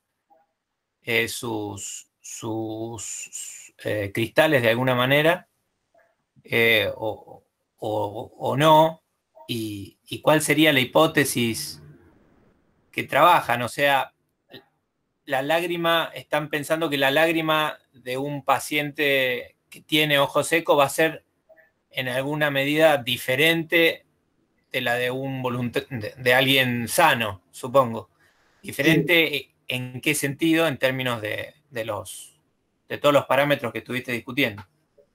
sus cristales de alguna manera, o no, y cuál sería la hipótesis que trabajan. O sea, la lágrima, están pensando que la lágrima de un paciente que tiene ojo seco va a ser en alguna medida diferente de la de de alguien sano, supongo. ¿Diferente sí. En qué sentido? En términos de todos los parámetros que estuviste discutiendo.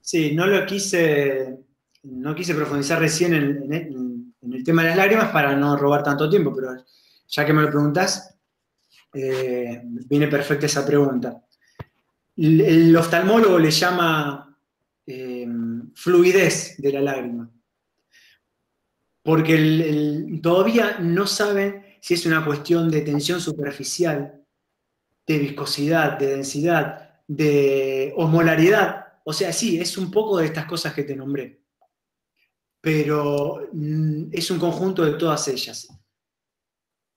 Sí, no quise profundizar recién en el tema de las lágrimas para no robar tanto tiempo, pero ya que me lo preguntás, viene perfecta esa pregunta. El oftalmólogo le llama fluidez de la lágrima, porque todavía no saben si es una cuestión de tensión superficial, de viscosidad, de densidad, de osmolaridad. O sea, sí, es un poco de estas cosas que te nombré, pero es un conjunto de todas ellas.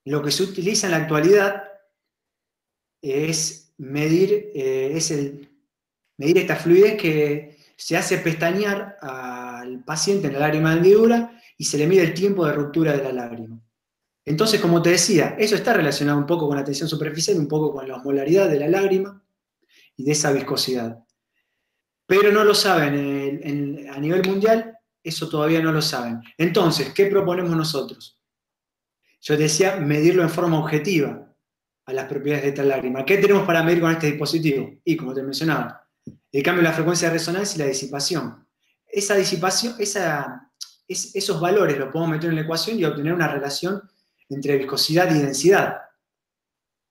Lo que se utiliza en la actualidad es medir esta fluidez que se hace pestañear al paciente en la lágrima de hendidura y se le mide el tiempo de ruptura de la lágrima. Entonces, como te decía, eso está relacionado un poco con la tensión superficial, un poco con la osmolaridad de la lágrima y de esa viscosidad. Pero no lo saben, a nivel mundial, eso todavía no lo saben. Entonces, ¿qué proponemos nosotros? Yo te decía, medirlo en forma objetiva a las propiedades de esta lágrima. ¿Qué tenemos para medir con este dispositivo? Y como te mencionaba, el cambio de la frecuencia de resonancia y la disipación. Esa disipación, esos valores los podemos meter en la ecuación y obtener una relación entre viscosidad y densidad.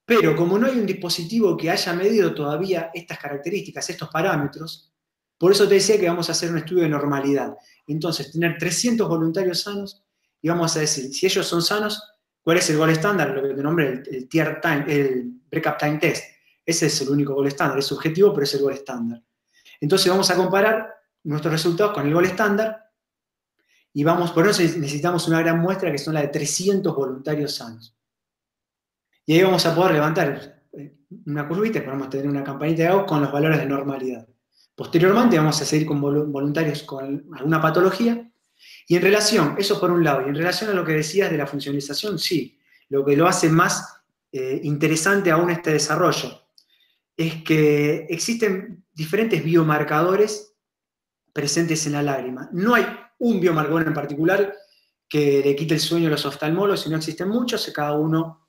Pero como no hay un dispositivo que haya medido todavía estas características, estos parámetros, por eso te decía que vamos a hacer un estudio de normalidad. Entonces, tener 300 voluntarios sanos y vamos a decir, si ellos son sanos, ¿cuál es el gold estándar? Lo que te nombré, el tier time, el breakup time test. Ese es el único gold estándar, es subjetivo, pero es el gold estándar. Entonces vamos a comparar nuestros resultados con el gold estándar y por eso necesitamos una gran muestra que son la de 300 voluntarios sanos. Y ahí vamos a poder levantar una curvita y podemos tener una campanita de Gauss con los valores de normalidad. Posteriormente vamos a seguir con voluntarios con alguna patología. Y en relación, eso por un lado, y en relación a lo que decías de la funcionalización, sí, lo que lo hace más interesante aún este desarrollo es que existen diferentes biomarcadores presentes en la lágrima. No hay un biomarcador en particular que le quite el sueño a los oftalmólogos, sino existen muchos, cada uno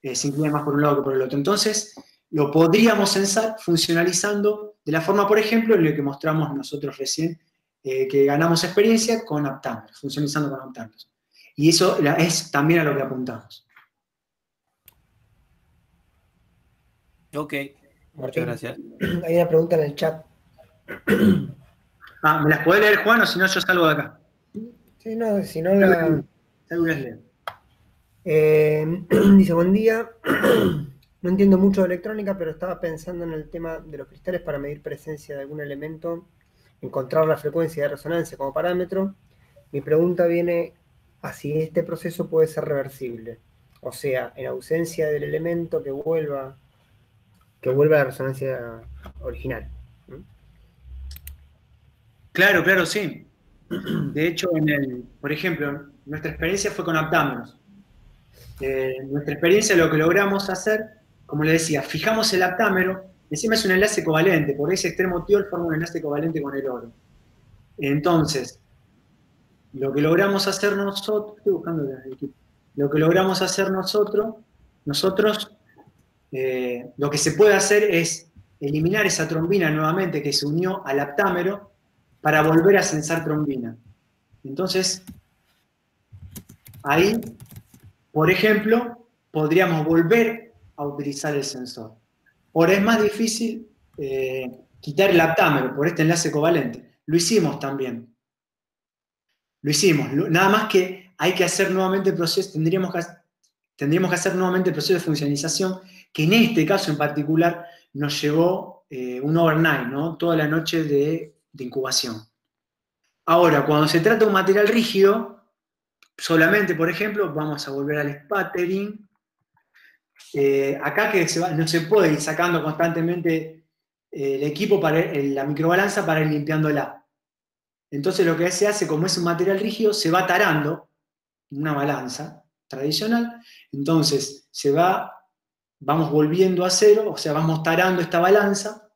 se inclina más por un lado que por el otro. Entonces, lo podríamos censar funcionalizando de la forma, por ejemplo, en lo que mostramos nosotros recién, que ganamos experiencia con aptámeros, funcionalizando con aptámeros. Y eso es también a lo que apuntamos. Ok, muchas gracias. Hay una pregunta en el chat. ¿Me las podés leer, Juan, o si no yo salgo de acá? Sí, no, si no la... Salgo y las leo. Dice, buen día. No entiendo mucho de electrónica, pero estaba pensando en el tema de los cristales para medir presencia de algún elemento, encontrar la frecuencia de resonancia como parámetro. Mi pregunta viene a si este proceso puede ser reversible. O sea, en ausencia del elemento que vuelva a la resonancia original. Claro, sí. De hecho, por ejemplo, nuestra experiencia fue con aptámeros. Nuestra experiencia, lo que logramos hacer, como le decía, fijamos el aptámero, encima es un enlace covalente, por ese extremo tiol forma un enlace covalente con el oro. Entonces, lo que logramos hacer nosotros, estoy buscando el equipo, lo que logramos hacer nosotros, lo que se puede hacer es eliminar esa trombina nuevamente que se unió al aptámero para volver a censar trombina. Entonces, ahí, por ejemplo, podríamos volver a utilizar el sensor. Ahora es más difícil quitar el aptámero por este enlace covalente. Lo hicimos también. Lo hicimos. Nada más que hay que hacer nuevamente el proceso, tendríamos que hacer nuevamente el proceso de funcionalización, que en este caso en particular nos llevó un overnight, ¿no? Toda la noche de incubación. Ahora, cuando se trata de un material rígido, solamente, por ejemplo, vamos a volver al sputtering. Acá no se puede ir sacando constantemente el equipo, la microbalanza para ir limpiándola. Entonces lo que se hace, como es un material rígido, se va tarando una balanza tradicional. Entonces vamos volviendo a cero, o sea, vamos tarando esta balanza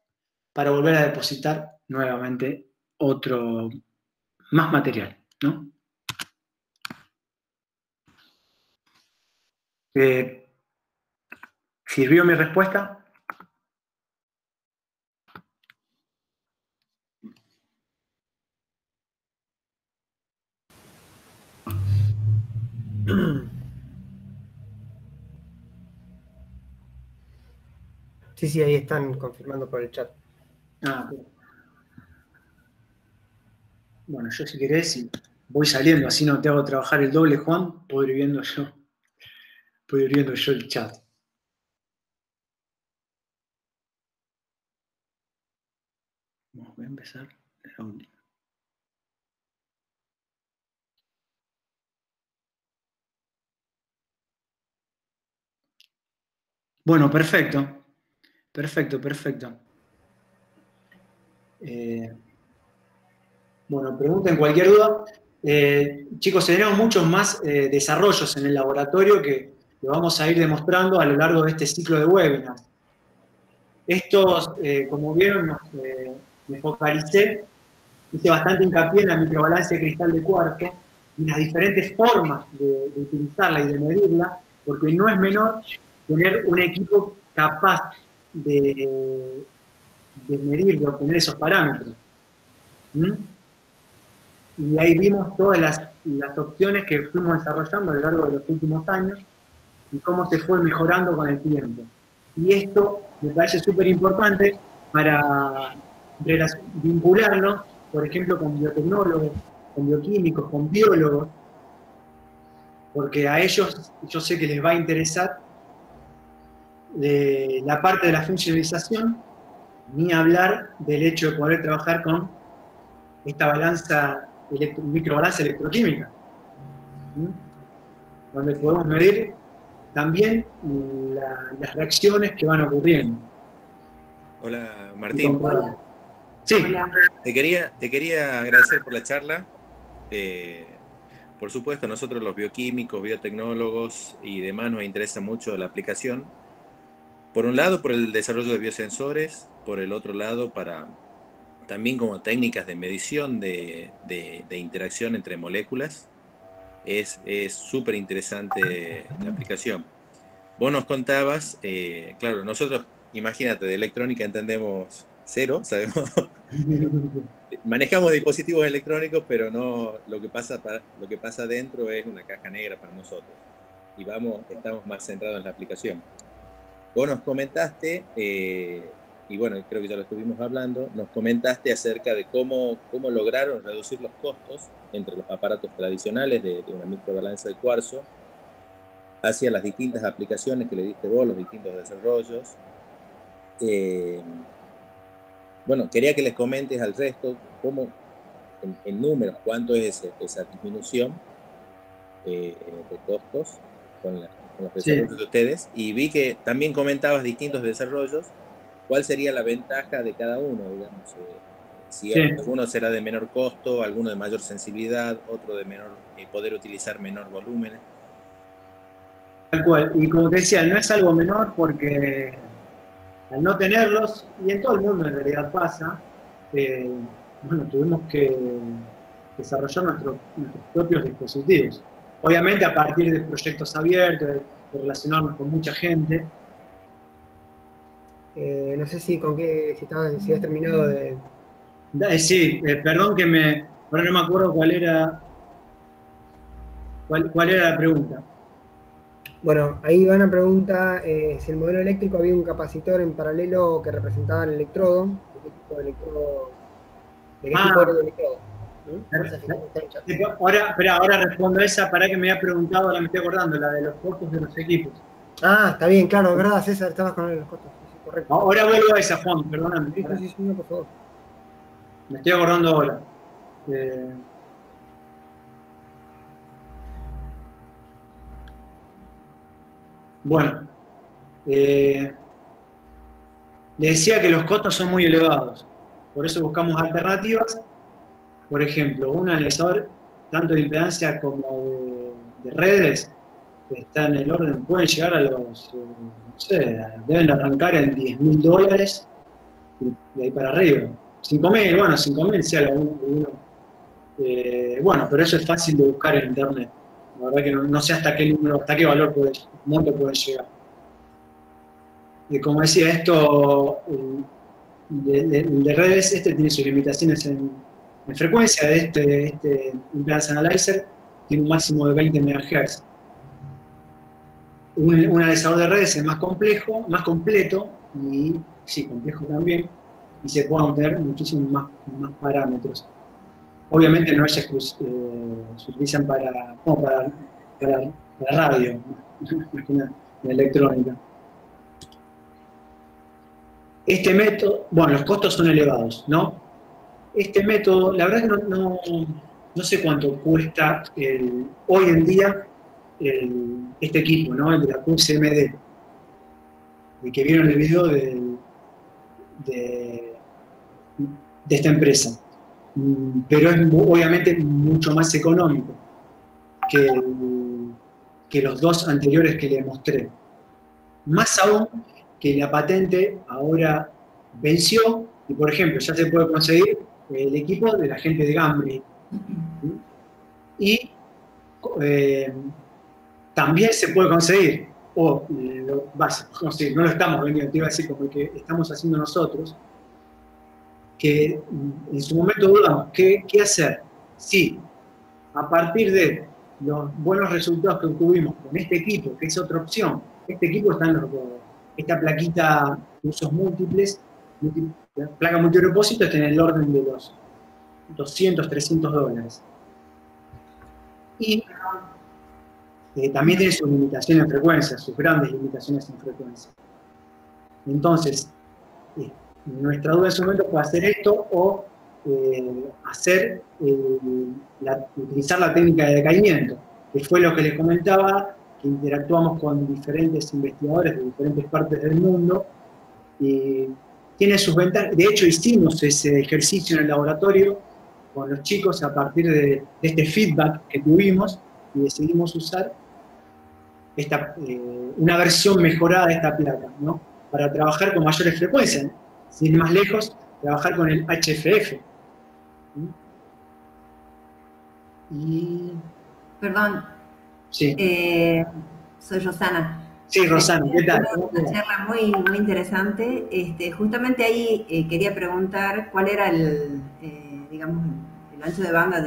para volver a depositar nuevamente más material, ¿no? ¿Sirvió mi respuesta? Sí, ahí están confirmando por el chat. Bueno, yo si querés, voy saliendo, así no te hago trabajar el doble, Juan, puedo ir viendo yo el chat. Voy a empezar la última. Bueno, perfecto. Bueno, pregunten cualquier duda. Chicos, tenemos muchos más desarrollos en el laboratorio que lo vamos a ir demostrando a lo largo de este ciclo de webinars. Estos, como vieron, me focalicé, hice bastante hincapié en la microbalanza de cristal de cuarzo y las diferentes formas de utilizarla y de medirla, porque no es menor tener un equipo capaz de de medir, de obtener esos parámetros. ¿Mm? Y ahí vimos todas las opciones que fuimos desarrollando a lo largo de los últimos años y cómo se fue mejorando con el tiempo. Y esto me parece súper importante para vincularlo, por ejemplo, con biotecnólogos, con bioquímicos, con biólogos, porque a ellos yo sé que les va a interesar la parte de la funcionalización, ni hablar del hecho de poder trabajar con esta balanza, microbalanza electroquímica, ¿sí? Donde podemos medir también las reacciones que van ocurriendo. Hola, Martín. Hola. Sí. Hola. Te quería agradecer por la charla. Por supuesto, nosotros los bioquímicos, biotecnólogos y demás nos interesa mucho la aplicación. Por un lado, por el desarrollo de biosensores, por el otro lado, para también como técnicas de medición de interacción entre moléculas. Es súper interesante la aplicación. Vos nos contabas, claro, nosotros, imagínate, de electrónica entendemos cero, sabemos, manejamos dispositivos electrónicos, pero no lo que pasa dentro es una caja negra para nosotros. Y estamos más centrados en la aplicación. Vos nos comentaste, y bueno, creo que ya lo estuvimos hablando, nos comentaste acerca de cómo lograron reducir los costos entre los aparatos tradicionales de una microbalanza de cuarzo hacia las distintas aplicaciones que le diste vos, los distintos desarrollos. Bueno, quería que les comentes al resto cómo, en números, cuánto es esa disminución de costos con los desarrollos de ustedes. Y vi que también comentabas distintos desarrollos. ¿Cuál sería la ventaja de cada uno, digamos? Si alguno será de menor costo, alguno de mayor sensibilidad, otro de menor poder utilizar menor volumen. Tal cual. Y como te decía, no es algo menor porque al no tenerlos, y en todo el mundo en realidad pasa, bueno, tuvimos que desarrollar nuestros propios dispositivos. Obviamente a partir de proyectos abiertos, de relacionarnos con mucha gente. No sé si has terminado de... Sí, perdón que ahora no me acuerdo cuál era la pregunta. Bueno, ahí va una pregunta, si el modelo eléctrico había un capacitor en paralelo que representaba el electrodo, ¿de qué tipo de electrodo? ¿De qué tipo de electrodo? Ahora respondo a esa, para que me había preguntado, ahora me estoy acordando, la de los costos de los equipos. Ah, está bien, claro, es verdad, César, estabas con los costos, sí, correcto. Ahora vuelvo a esa, Juan, perdóname. Sí, no, por favor. Me estoy acordando ahora. Bueno, le decía que los costos son muy elevados, por eso buscamos alternativas. Por ejemplo, un analizador tanto de impedancia como de redes está en el orden, pueden llegar a los, no sé, deben arrancar en $10.000 y de ahí para arriba. 5.000, bueno, 5.000 sea uno. Bueno, pero eso es fácil de buscar en internet. La verdad que no sé hasta qué valor monto puede llegar. Y como decía, esto de redes, tiene sus limitaciones en frecuencia. Este Impedance Analyzer tiene un máximo de 20 MHz. Un analizador de redes es más complejo, más completo, y sí, complejo también, y se pueden obtener muchísimos más parámetros. Obviamente no se utilizan para radio, más que nada, en electrónica. Este método, bueno, los costos son elevados, ¿no? Este método, la verdad que no sé cuánto cuesta hoy en día este equipo, ¿no? El de la QCMD, el que vieron el video de esta empresa. Pero es obviamente mucho más económico que los dos anteriores que le mostré. Más aún que la patente ahora venció y, por ejemplo, ya se puede conseguir el equipo de la gente de Gambri. Y también se puede conseguir, no lo estamos vendiendo, te iba a decir como el que estamos haciendo nosotros, que en su momento dudamos, ¿qué hacer? Sí, a partir de los buenos resultados que obtuvimos con este equipo, que es otra opción, este equipo está en esta plaquita de usos múltiples, la placa multipropósito está en el orden de los $200, $300. Y también tiene sus limitaciones en frecuencia, sus grandes limitaciones en frecuencia. Entonces, nuestra duda en su momento fue hacer esto o utilizar la técnica de decaimiento, que fue lo que les comentaba, que interactuamos con diferentes investigadores de diferentes partes del mundo, y tiene sus ventajas. De hecho, hicimos ese ejercicio en el laboratorio con los chicos a partir de este feedback que tuvimos, y decidimos usar una versión mejorada de esta placa, ¿no? Para trabajar con mayores frecuencias, sin ir más lejos, trabajar con el HFF. Y... Perdón. Sí. Soy Rosana. Sí, Rosana, ¿qué tal? Una charla muy, muy interesante. Justamente ahí quería preguntar cuál era digamos, el ancho de banda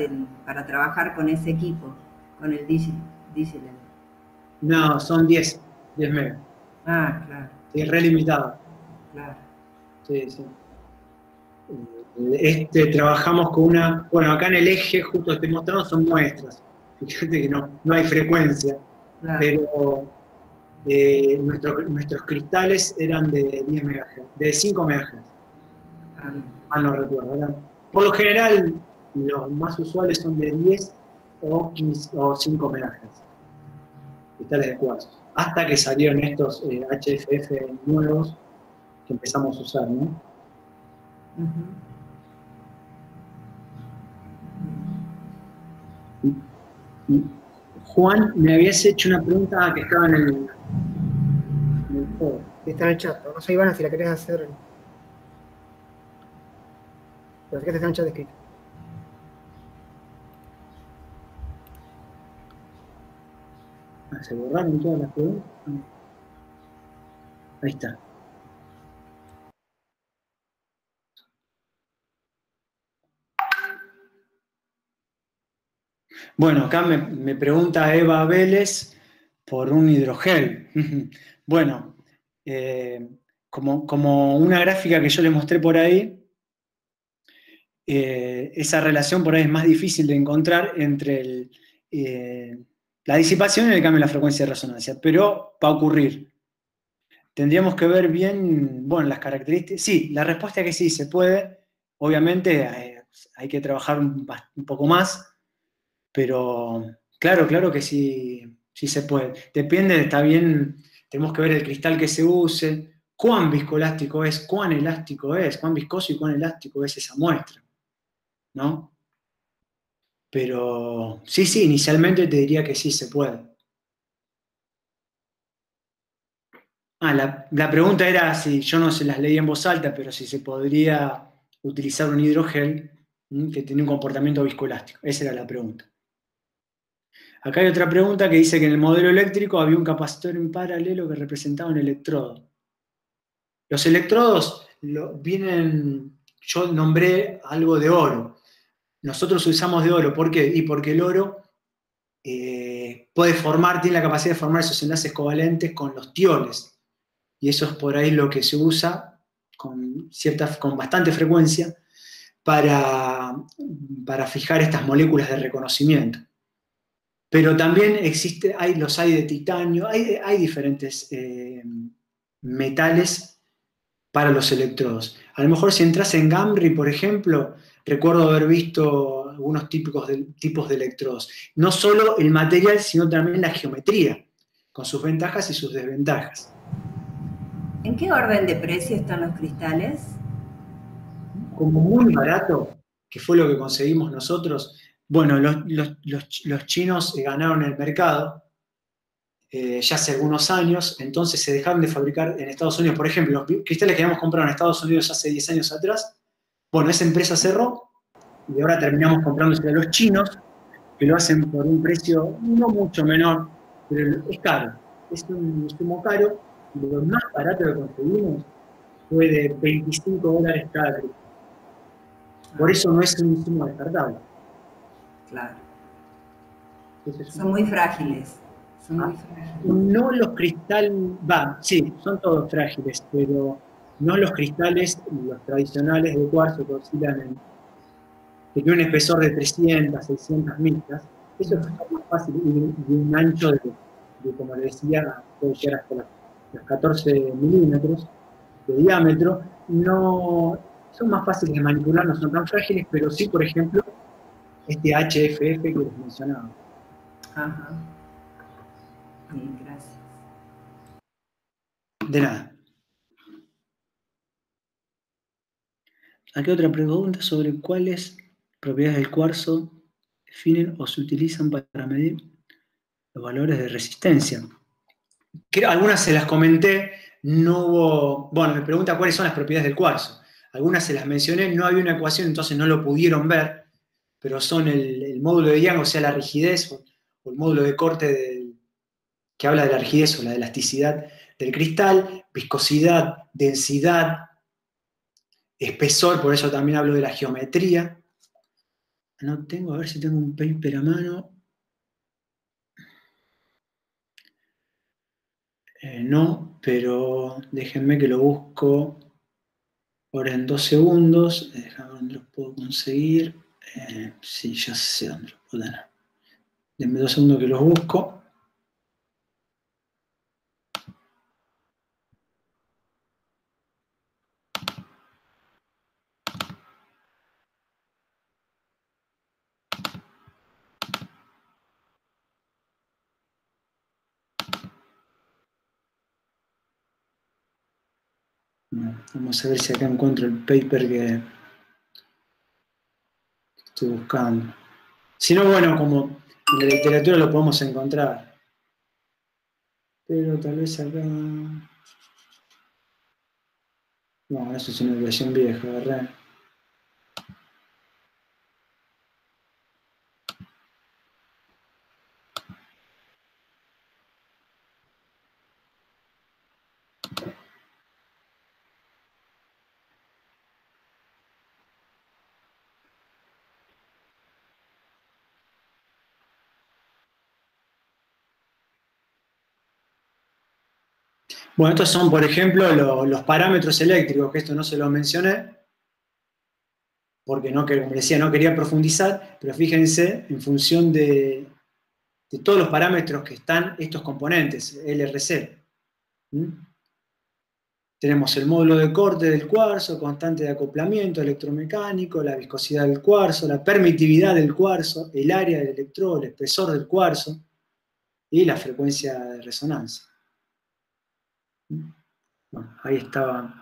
para trabajar con ese equipo, con el Digital. No, son 10 megas. Ah, claro. Sí, re limitado. Claro. Sí, sí. Trabajamos con bueno, acá en el eje, justo estoy mostrando, son muestras. Fíjate que no hay frecuencia, claro. Pero nuestros cristales eran de 10 MHz, de 5 MHz. No recuerdo, ¿verdad? Por lo general, los más usuales son de 10 o 5 MHz. Cristales de cuarzo. Hasta que salieron estos HFF nuevos que empezamos a usar, ¿no? Juan, me habías hecho una pregunta que estaba en el foro. Está en el chat. No sé, Ivana, si la querés hacer. Pero es que está en el chat escrito. ¿Se borraron todas las preguntas? Ahí está. Bueno, acá me pregunta Eva Vélez por un hidrogel. Bueno, como una gráfica que yo les mostré por ahí, esa relación por ahí es más difícil de encontrar entre la disipación y el cambio de la frecuencia de resonancia, pero va a ocurrir. Tendríamos que ver bien, bueno, las características. Sí, la respuesta es que sí, se puede. Obviamente hay que trabajar un poco más, pero claro que sí se puede. Depende, está bien, tenemos que ver el cristal que se use, cuán viscoelástico es, cuán elástico es, cuán viscoso y cuán elástico es esa muestra, ¿no? Pero sí, inicialmente te diría que sí se puede. La pregunta era si, yo no se las leí en voz alta, pero si se podría utilizar un hidrogel que tiene un comportamiento viscoelástico. Esa era la pregunta. Acá hay otra pregunta que dice que en el modelo eléctrico había un capacitor en paralelo que representaba un electrodo. Los electrodos yo nombré algo de oro. Nosotros usamos de oro, ¿por qué? Y porque el oro tiene la capacidad de formar esos enlaces covalentes con los tiones. Y eso es por ahí lo que se usa con bastante frecuencia para fijar estas moléculas de reconocimiento. Pero también los hay de titanio, hay diferentes metales para los electrodos. A lo mejor si entras en Gamry, por ejemplo, recuerdo haber visto algunos tipos de electrodos. No solo el material, sino también la geometría, con sus ventajas y sus desventajas. ¿En qué orden de precio están los cristales? Como muy barato, que fue lo que conseguimos nosotros. Bueno, los chinos ganaron el mercado ya hace algunos años, entonces se dejaron de fabricar en Estados Unidos. Por ejemplo, los cristales que habíamos comprado en Estados Unidos hace 10 años atrás, bueno, esa empresa cerró y ahora terminamos comprándose a los chinos, que lo hacen por un precio no mucho menor, pero es caro. Es un insumo caro, y lo más barato que conseguimos fue de $25 cada cristal. Por eso no es un insumo descartable. Claro. Ese es Son muy frágiles. Son muy frágiles. No los cristales, sí, son todos frágiles, pero no los cristales, los tradicionales de cuarzo que oscilan que tienen un espesor de 300, 600 micras. Eso es más fácil, y un ancho de, como le decía, puede llegar hasta los 14 milímetros de diámetro. No, son más fáciles de manipular, no son tan frágiles, pero sí, por ejemplo, este HFF que les mencionaba. Ajá. Bien, gracias. De nada. Aquí otra pregunta sobre cuáles propiedades del cuarzo definen o se utilizan para medir los valores de resistencia. Algunas se las comenté, no hubo... Bueno, me pregunta cuáles son las propiedades del cuarzo. Algunas se las mencioné, no había una ecuación, entonces no lo pudieron ver, pero son el módulo de Young, o sea, la rigidez, o el módulo de corte que habla de la rigidez o la elasticidad del cristal, viscosidad, densidad, espesor, por eso también hablo de la geometría. No tengo, a ver si tengo un paper a mano. No, pero déjenme que lo busco ahora en 2 segundos. Déjame ver dónde lo puedo conseguir. Sí, ya sé dónde lo puedo tener. Denme 2 segundos que los busco. Vamos a ver si acá encuentro el paper que estoy buscando. Si no, bueno, como en la literatura lo podemos encontrar. Pero tal vez acá... No, eso es una versión vieja, ¿verdad? Bueno, estos son, por ejemplo, los parámetros eléctricos, que esto no se lo mencioné, porque no, como decía, no quería profundizar, pero fíjense, en función de todos los parámetros que están estos componentes, LRC. Tenemos el módulo de corte del cuarzo, constante de acoplamiento electromecánico, la viscosidad del cuarzo, la permitividad del cuarzo, el área del electrodo, el espesor del cuarzo y la frecuencia de resonancia. Bueno, ahí estaban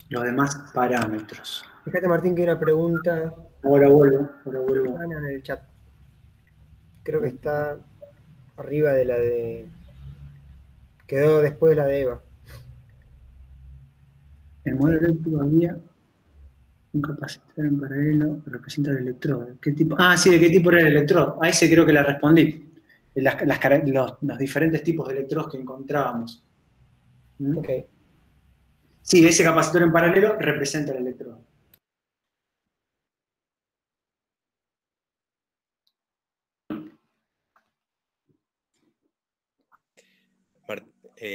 los demás parámetros. Fíjate, Martín, que hay una pregunta Ahora vuelvo. en el chat. Creo que está arriba de la de... Quedó después de la de Eva. El modelo eléctrico había un capacitor en paralelo que representa el electrodo. ¿Qué tipo? Sí, ¿de qué tipo era el electrodo? A ese creo que la respondí. Los diferentes tipos de electrodos que encontrábamos. Ok. Sí, ese capacitor en paralelo representa el electrodo.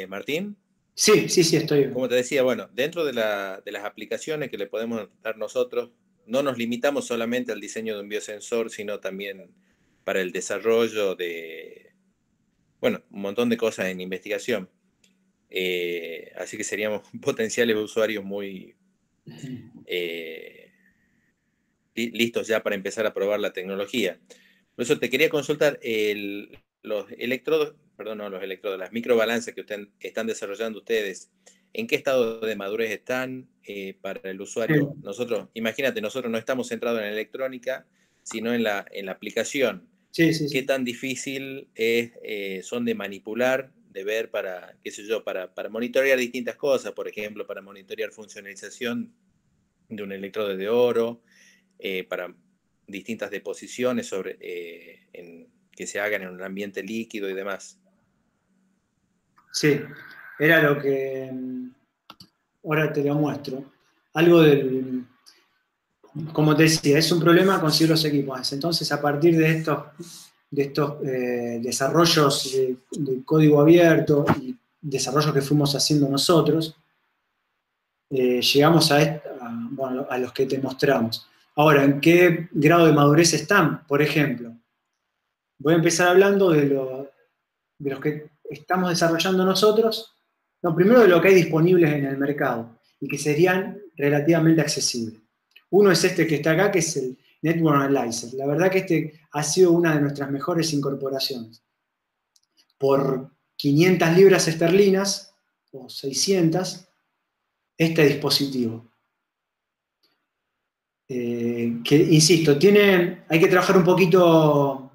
Martín. Sí, estoy. Como te decía, bueno, dentro de las aplicaciones que le podemos dar nosotros, no nos limitamos solamente al diseño de un biosensor, sino también para el desarrollo de, bueno, un montón de cosas en investigación. Así que seríamos potenciales usuarios muy listos ya para empezar a probar la tecnología. Por eso te quería consultar los electrodos, las microbalanzas que están desarrollando ustedes. ¿En qué estado de madurez están para el usuario? Imagínate, nosotros no estamos centrados en la electrónica, sino en la aplicación. Sí. ¿Qué tan difícil son de manipular, de ver para, qué sé yo, para monitorear distintas cosas? Por ejemplo, para monitorear funcionalización de un electrodo de oro, para distintas deposiciones que se hagan en un ambiente líquido y demás. Sí, era lo que... Ahora te lo muestro. Algo del... como te decía, es un problema conseguir los equipos. Entonces, a partir de estos desarrollos de código abierto y desarrollos que fuimos haciendo nosotros, llegamos bueno, a los que te mostramos. Ahora, ¿en qué grado de madurez están? Por ejemplo, voy a empezar hablando de los que estamos desarrollando nosotros. No, primero de lo que hay disponibles en el mercado y que serían relativamente accesibles. Uno es este que está acá, que es el Network Analyzer. La verdad que este ha sido una de nuestras mejores incorporaciones. Por 500 libras esterlinas, o 600, este dispositivo. Que, insisto, hay que trabajar un poquito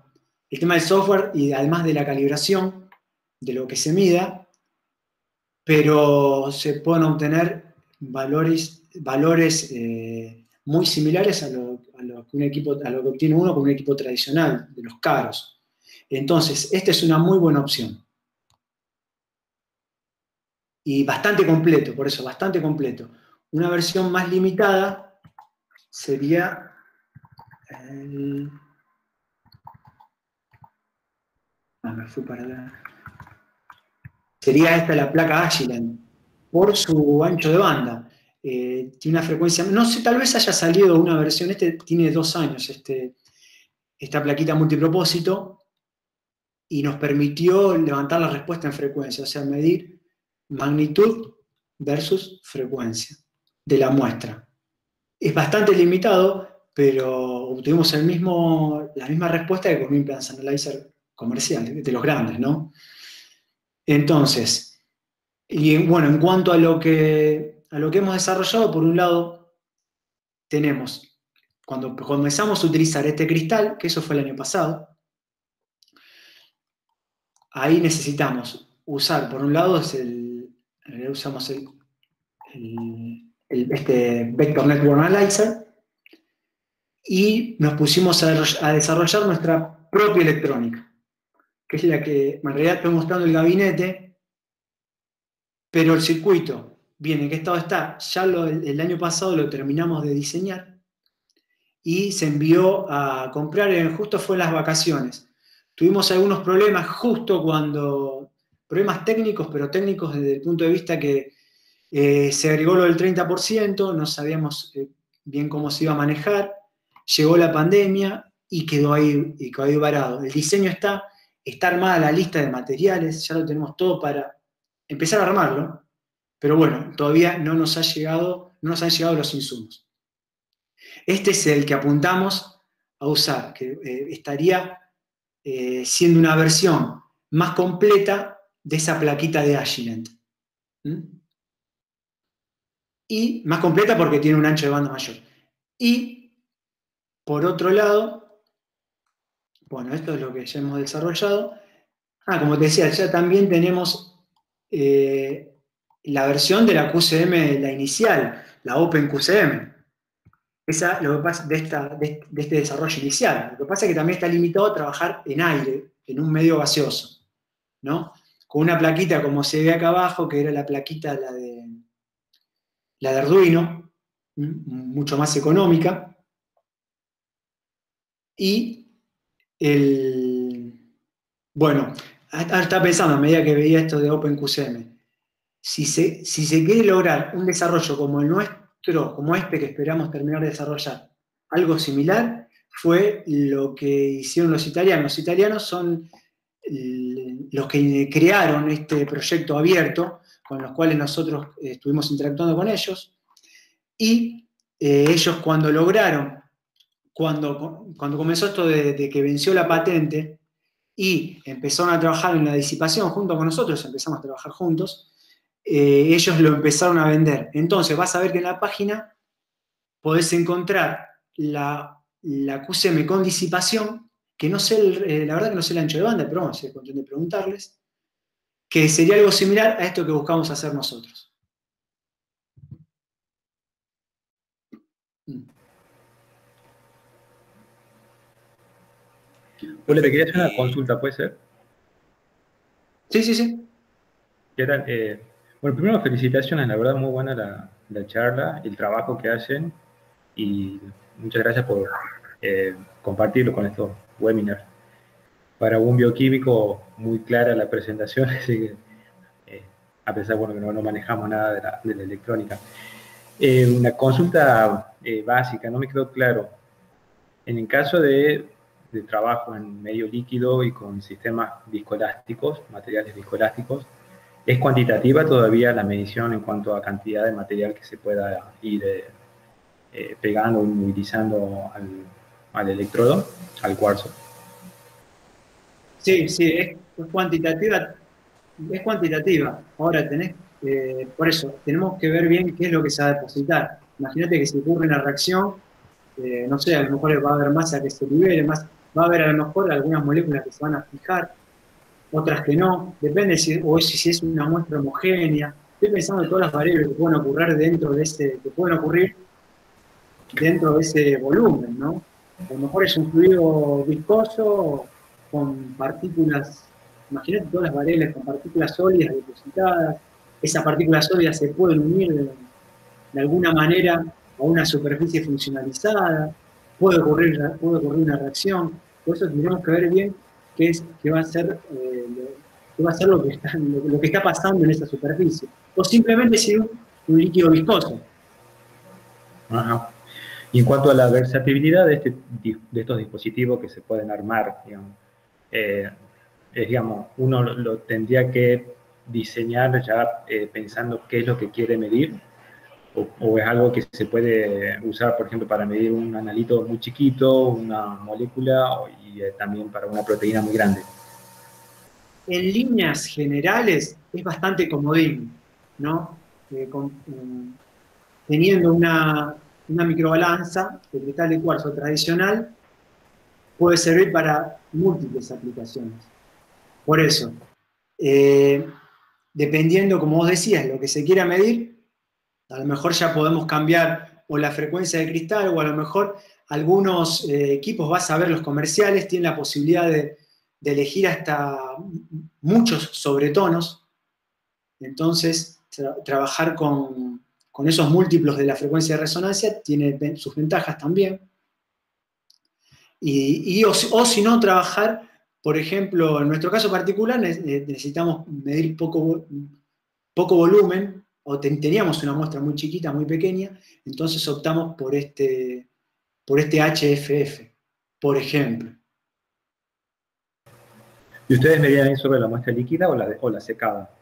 el tema del software y además de la calibración de lo que se mida, pero se pueden obtener valores muy similares a lo que obtiene uno con un equipo tradicional, de los caros. Entonces, esta es una muy buena opción. Y bastante completo, por eso, bastante completo. Una versión más limitada sería me fui para allá. Sería esta la placa Agilent, por su ancho de banda. Tiene una frecuencia, no sé, tal vez haya salido una versión, tiene 2 años, esta plaquita multipropósito, y nos permitió levantar la respuesta en frecuencia, o sea, medir magnitud versus frecuencia de la muestra. Es bastante limitado, pero obtuvimos la misma respuesta que con un impedance analyzer comercial, de los grandes, ¿no? Entonces, y bueno, en cuanto a lo que hemos desarrollado, por un lado, tenemos, cuando comenzamos a utilizar este cristal, que eso fue el año pasado, ahí necesitamos usar, por un lado, usamos este Vector Network Analyzer, y nos pusimos a desarrollar nuestra propia electrónica, que es la que, en realidad estoy mostrando el gabinete, pero el circuito, bien, ¿en qué estado está? Ya el año pasado lo terminamos de diseñar y se envió a comprar, justo fue en las vacaciones. Tuvimos algunos problemas problemas técnicos, pero técnicos desde el punto de vista que se agregó lo del 30%, no sabíamos bien cómo se iba a manejar, llegó la pandemia y quedó ahí varado. El diseño está armada la lista de materiales, ya lo tenemos todo para empezar a armarlo, pero bueno, todavía no nos han llegado los insumos. Este es el que apuntamos a usar, que estaría siendo una versión más completa de esa plaquita de Agilent. Y más completa porque tiene un ancho de banda mayor. Y, por otro lado, bueno, esto es lo que ya hemos desarrollado. Como te decía, ya también tenemos la versión de la QCM, la inicial, la OpenQCM. Esa, lo que pasa de este desarrollo inicial. Lo que pasa es que también está limitado a trabajar en aire, en un medio gaseoso, ¿no? Con una plaquita como se ve acá abajo, que era la plaquita, la de Arduino, mucho más económica. Y bueno, ahora estaba pensando a medida que veía esto de OpenQCM, si se quiere lograr un desarrollo como el nuestro, como este que esperamos terminar de desarrollar, algo similar, fue lo que hicieron los italianos. Los italianos son los que crearon este proyecto abierto, con los cuales nosotros estuvimos interactuando con ellos, y ellos cuando comenzó esto de que venció la patente y empezaron a trabajar en la disipación junto con nosotros, empezamos a trabajar juntos, ellos lo empezaron a vender. Entonces vas a ver que en la página podés encontrar la QCM con disipación, que no sé, la verdad que no sé el ancho de banda, pero vamos a ser cuestión de preguntarles, que sería algo similar a esto que buscamos hacer nosotros. Hola, te quería hacer una consulta, ¿puede ser? Sí. ¿Qué tal? Bueno, primero felicitaciones, la verdad muy buena la charla, el trabajo que hacen y muchas gracias por compartirlo con estos webinars. Para un bioquímico, muy clara la presentación, así que, a pesar, bueno, que no manejamos nada de la electrónica. Una consulta básica, no me quedó claro. En el caso de trabajo en medio líquido y con sistemas viscoelásticos, materiales viscoelásticos, ¿es cuantitativa todavía la medición en cuanto a cantidad de material que se pueda ir pegando o inmovilizando al electrodo, al cuarzo? Sí, sí, es cuantitativa. Es cuantitativa. Ahora por eso, tenemos que ver bien qué es lo que se va a depositar. Imagínate que si ocurre una reacción, no sé, a lo mejor va a haber masa que se libere, va a haber a lo mejor algunas moléculas que se van a fijar, otras que no. Depende si es una muestra homogénea. Estoy pensando en todas las variables que pueden ocurrir dentro de ese volumen, ¿no? A lo mejor es un fluido viscoso con partículas. Imagínate todas las variables con partículas sólidas depositadas. Esas partículas sólidas se pueden unir de alguna manera a una superficie funcionalizada. Puede ocurrir una reacción. Por eso tendremos que ver bien qué va a ser lo que está pasando en esa superficie. O simplemente si es un líquido viscoso. Ajá. Y en cuanto a la versatilidad de estos dispositivos que se pueden armar, digamos, digamos, uno lo tendría que diseñar ya pensando qué es lo que quiere medir, o es algo que se puede usar, por ejemplo, para medir un analito muy chiquito, una molécula, y también para una proteína muy grande. En líneas generales es bastante comodín, ¿no? Teniendo una microbalanza de cristal de cuarzo tradicional, puede servir para múltiples aplicaciones. Por eso, dependiendo, como vos decías, lo que se quiera medir, a lo mejor ya podemos cambiar o la frecuencia de cristal, o a lo mejor algunos equipos, vas a ver los comerciales, tienen la posibilidad de elegir hasta muchos sobretonos. Entonces, trabajar con esos múltiplos de la frecuencia de resonancia tiene sus ventajas también. O si no, trabajar, por ejemplo, en nuestro caso particular, necesitamos medir poco volumen, o teníamos una muestra muy chiquita, muy pequeña, entonces optamos por este HFF, por ejemplo. ¿Y ustedes medían sobre la muestra líquida o la secada?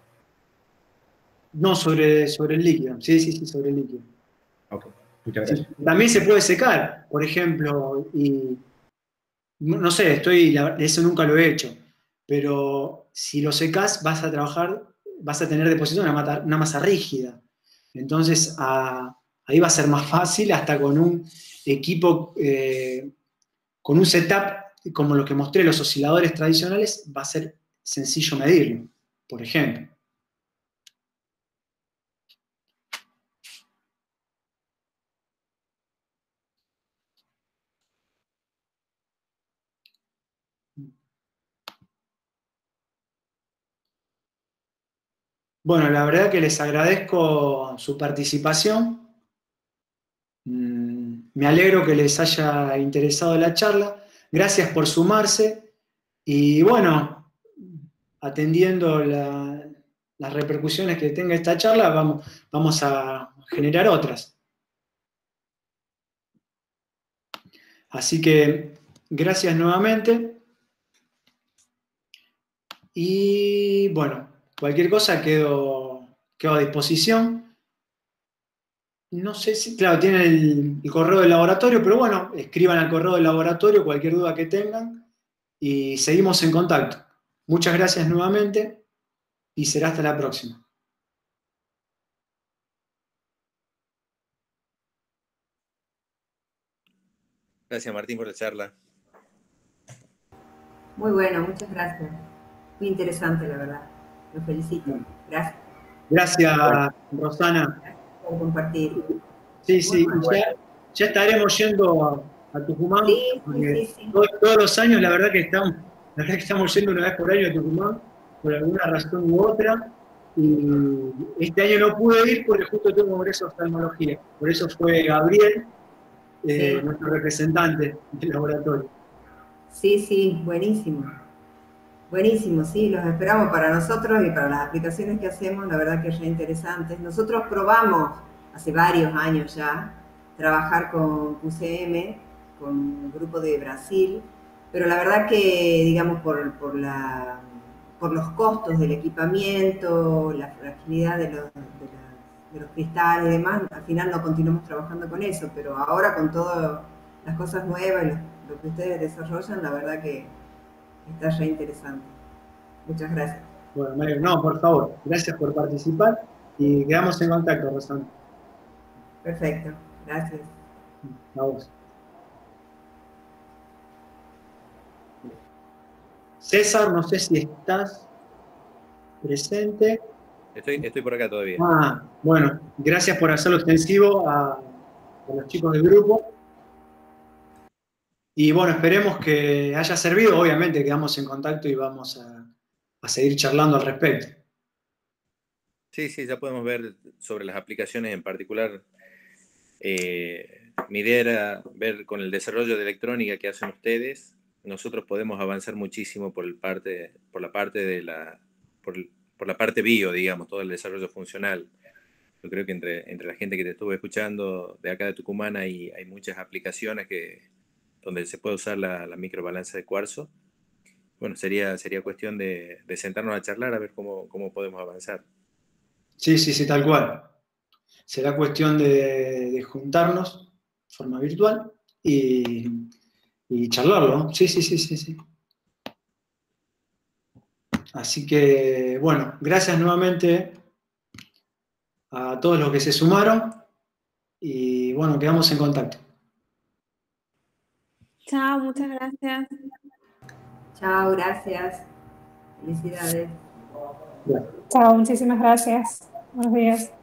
No, sobre el líquido. Sí, sobre el líquido. Ok, muchas gracias. Sí, también se puede secar, por ejemplo, y no sé, eso nunca lo he hecho, pero si lo secás vas a tener depositada una masa rígida. Entonces ahí va a ser más fácil, hasta con un equipo, con un setup como lo que mostré, los osciladores tradicionales, va a ser sencillo medirlo, por ejemplo. Bueno, la verdad que les agradezco su participación. Me alegro que les haya interesado la charla. Gracias por sumarse. Y bueno, atendiendo las repercusiones que tenga esta charla, vamos a generar otras. Así que gracias nuevamente. Y bueno, cualquier cosa quedo a disposición. No sé si, claro, tienen el correo del laboratorio, pero bueno, escriban al correo del laboratorio cualquier duda que tengan y seguimos en contacto. Muchas gracias nuevamente y será hasta la próxima. Gracias, Martín, por la charla. Muy bueno, muchas gracias. Muy interesante, la verdad. Los felicito. Gracias. Gracias, Rosana. Gracias por compartir. Sí, ya estaremos yendo a Tucumán. Sí. Todos los años, la verdad que estamos yendo una vez por año a Tucumán, por alguna razón u otra. Y este año no pude ir porque justo tengo congreso de oftalmología. Por eso fue Gabriel, Sí. nuestro representante del laboratorio. Sí, sí, buenísimo. Buenísimo, sí, los esperamos para nosotros y para las aplicaciones que hacemos, la verdad que es re interesante. Nosotros probamos hace varios años ya trabajar con QCM, con un grupo de Brasil, pero la verdad que, digamos, por los costos del equipamiento, la fragilidad de los cristales y demás, al final no continuamos trabajando con eso, pero ahora con todas las cosas nuevas y lo que ustedes desarrollan, la verdad que está re interesante. Muchas gracias. Bueno, Mario, no, por favor, gracias por participar y quedamos en contacto, Rosana. Perfecto, gracias. A vos. César, no sé si estás presente. Estoy por acá todavía. Bueno, gracias por hacerlo extensivo a los chicos del grupo. Y bueno, esperemos que haya servido. Obviamente quedamos en contacto y vamos a seguir charlando al respecto. Sí, ya podemos ver sobre las aplicaciones en particular. Mi idea era ver con el desarrollo de electrónica que hacen ustedes, nosotros podemos avanzar muchísimo por la parte bio, digamos, todo el desarrollo funcional. Yo creo que entre la gente que te estuve escuchando de acá de Tucumán hay muchas aplicaciones donde se puede usar la microbalanza de cuarzo. Bueno, sería cuestión de sentarnos a charlar a ver cómo podemos avanzar. Sí, tal cual. Será cuestión de juntarnos de forma virtual y charlarlo, ¿no? Sí. Así que, bueno, gracias nuevamente a todos los que se sumaron y, bueno, quedamos en contacto. Chao, muchas gracias. Chao, gracias. Felicidades. Gracias. Chao, muchísimas gracias. Buenos días.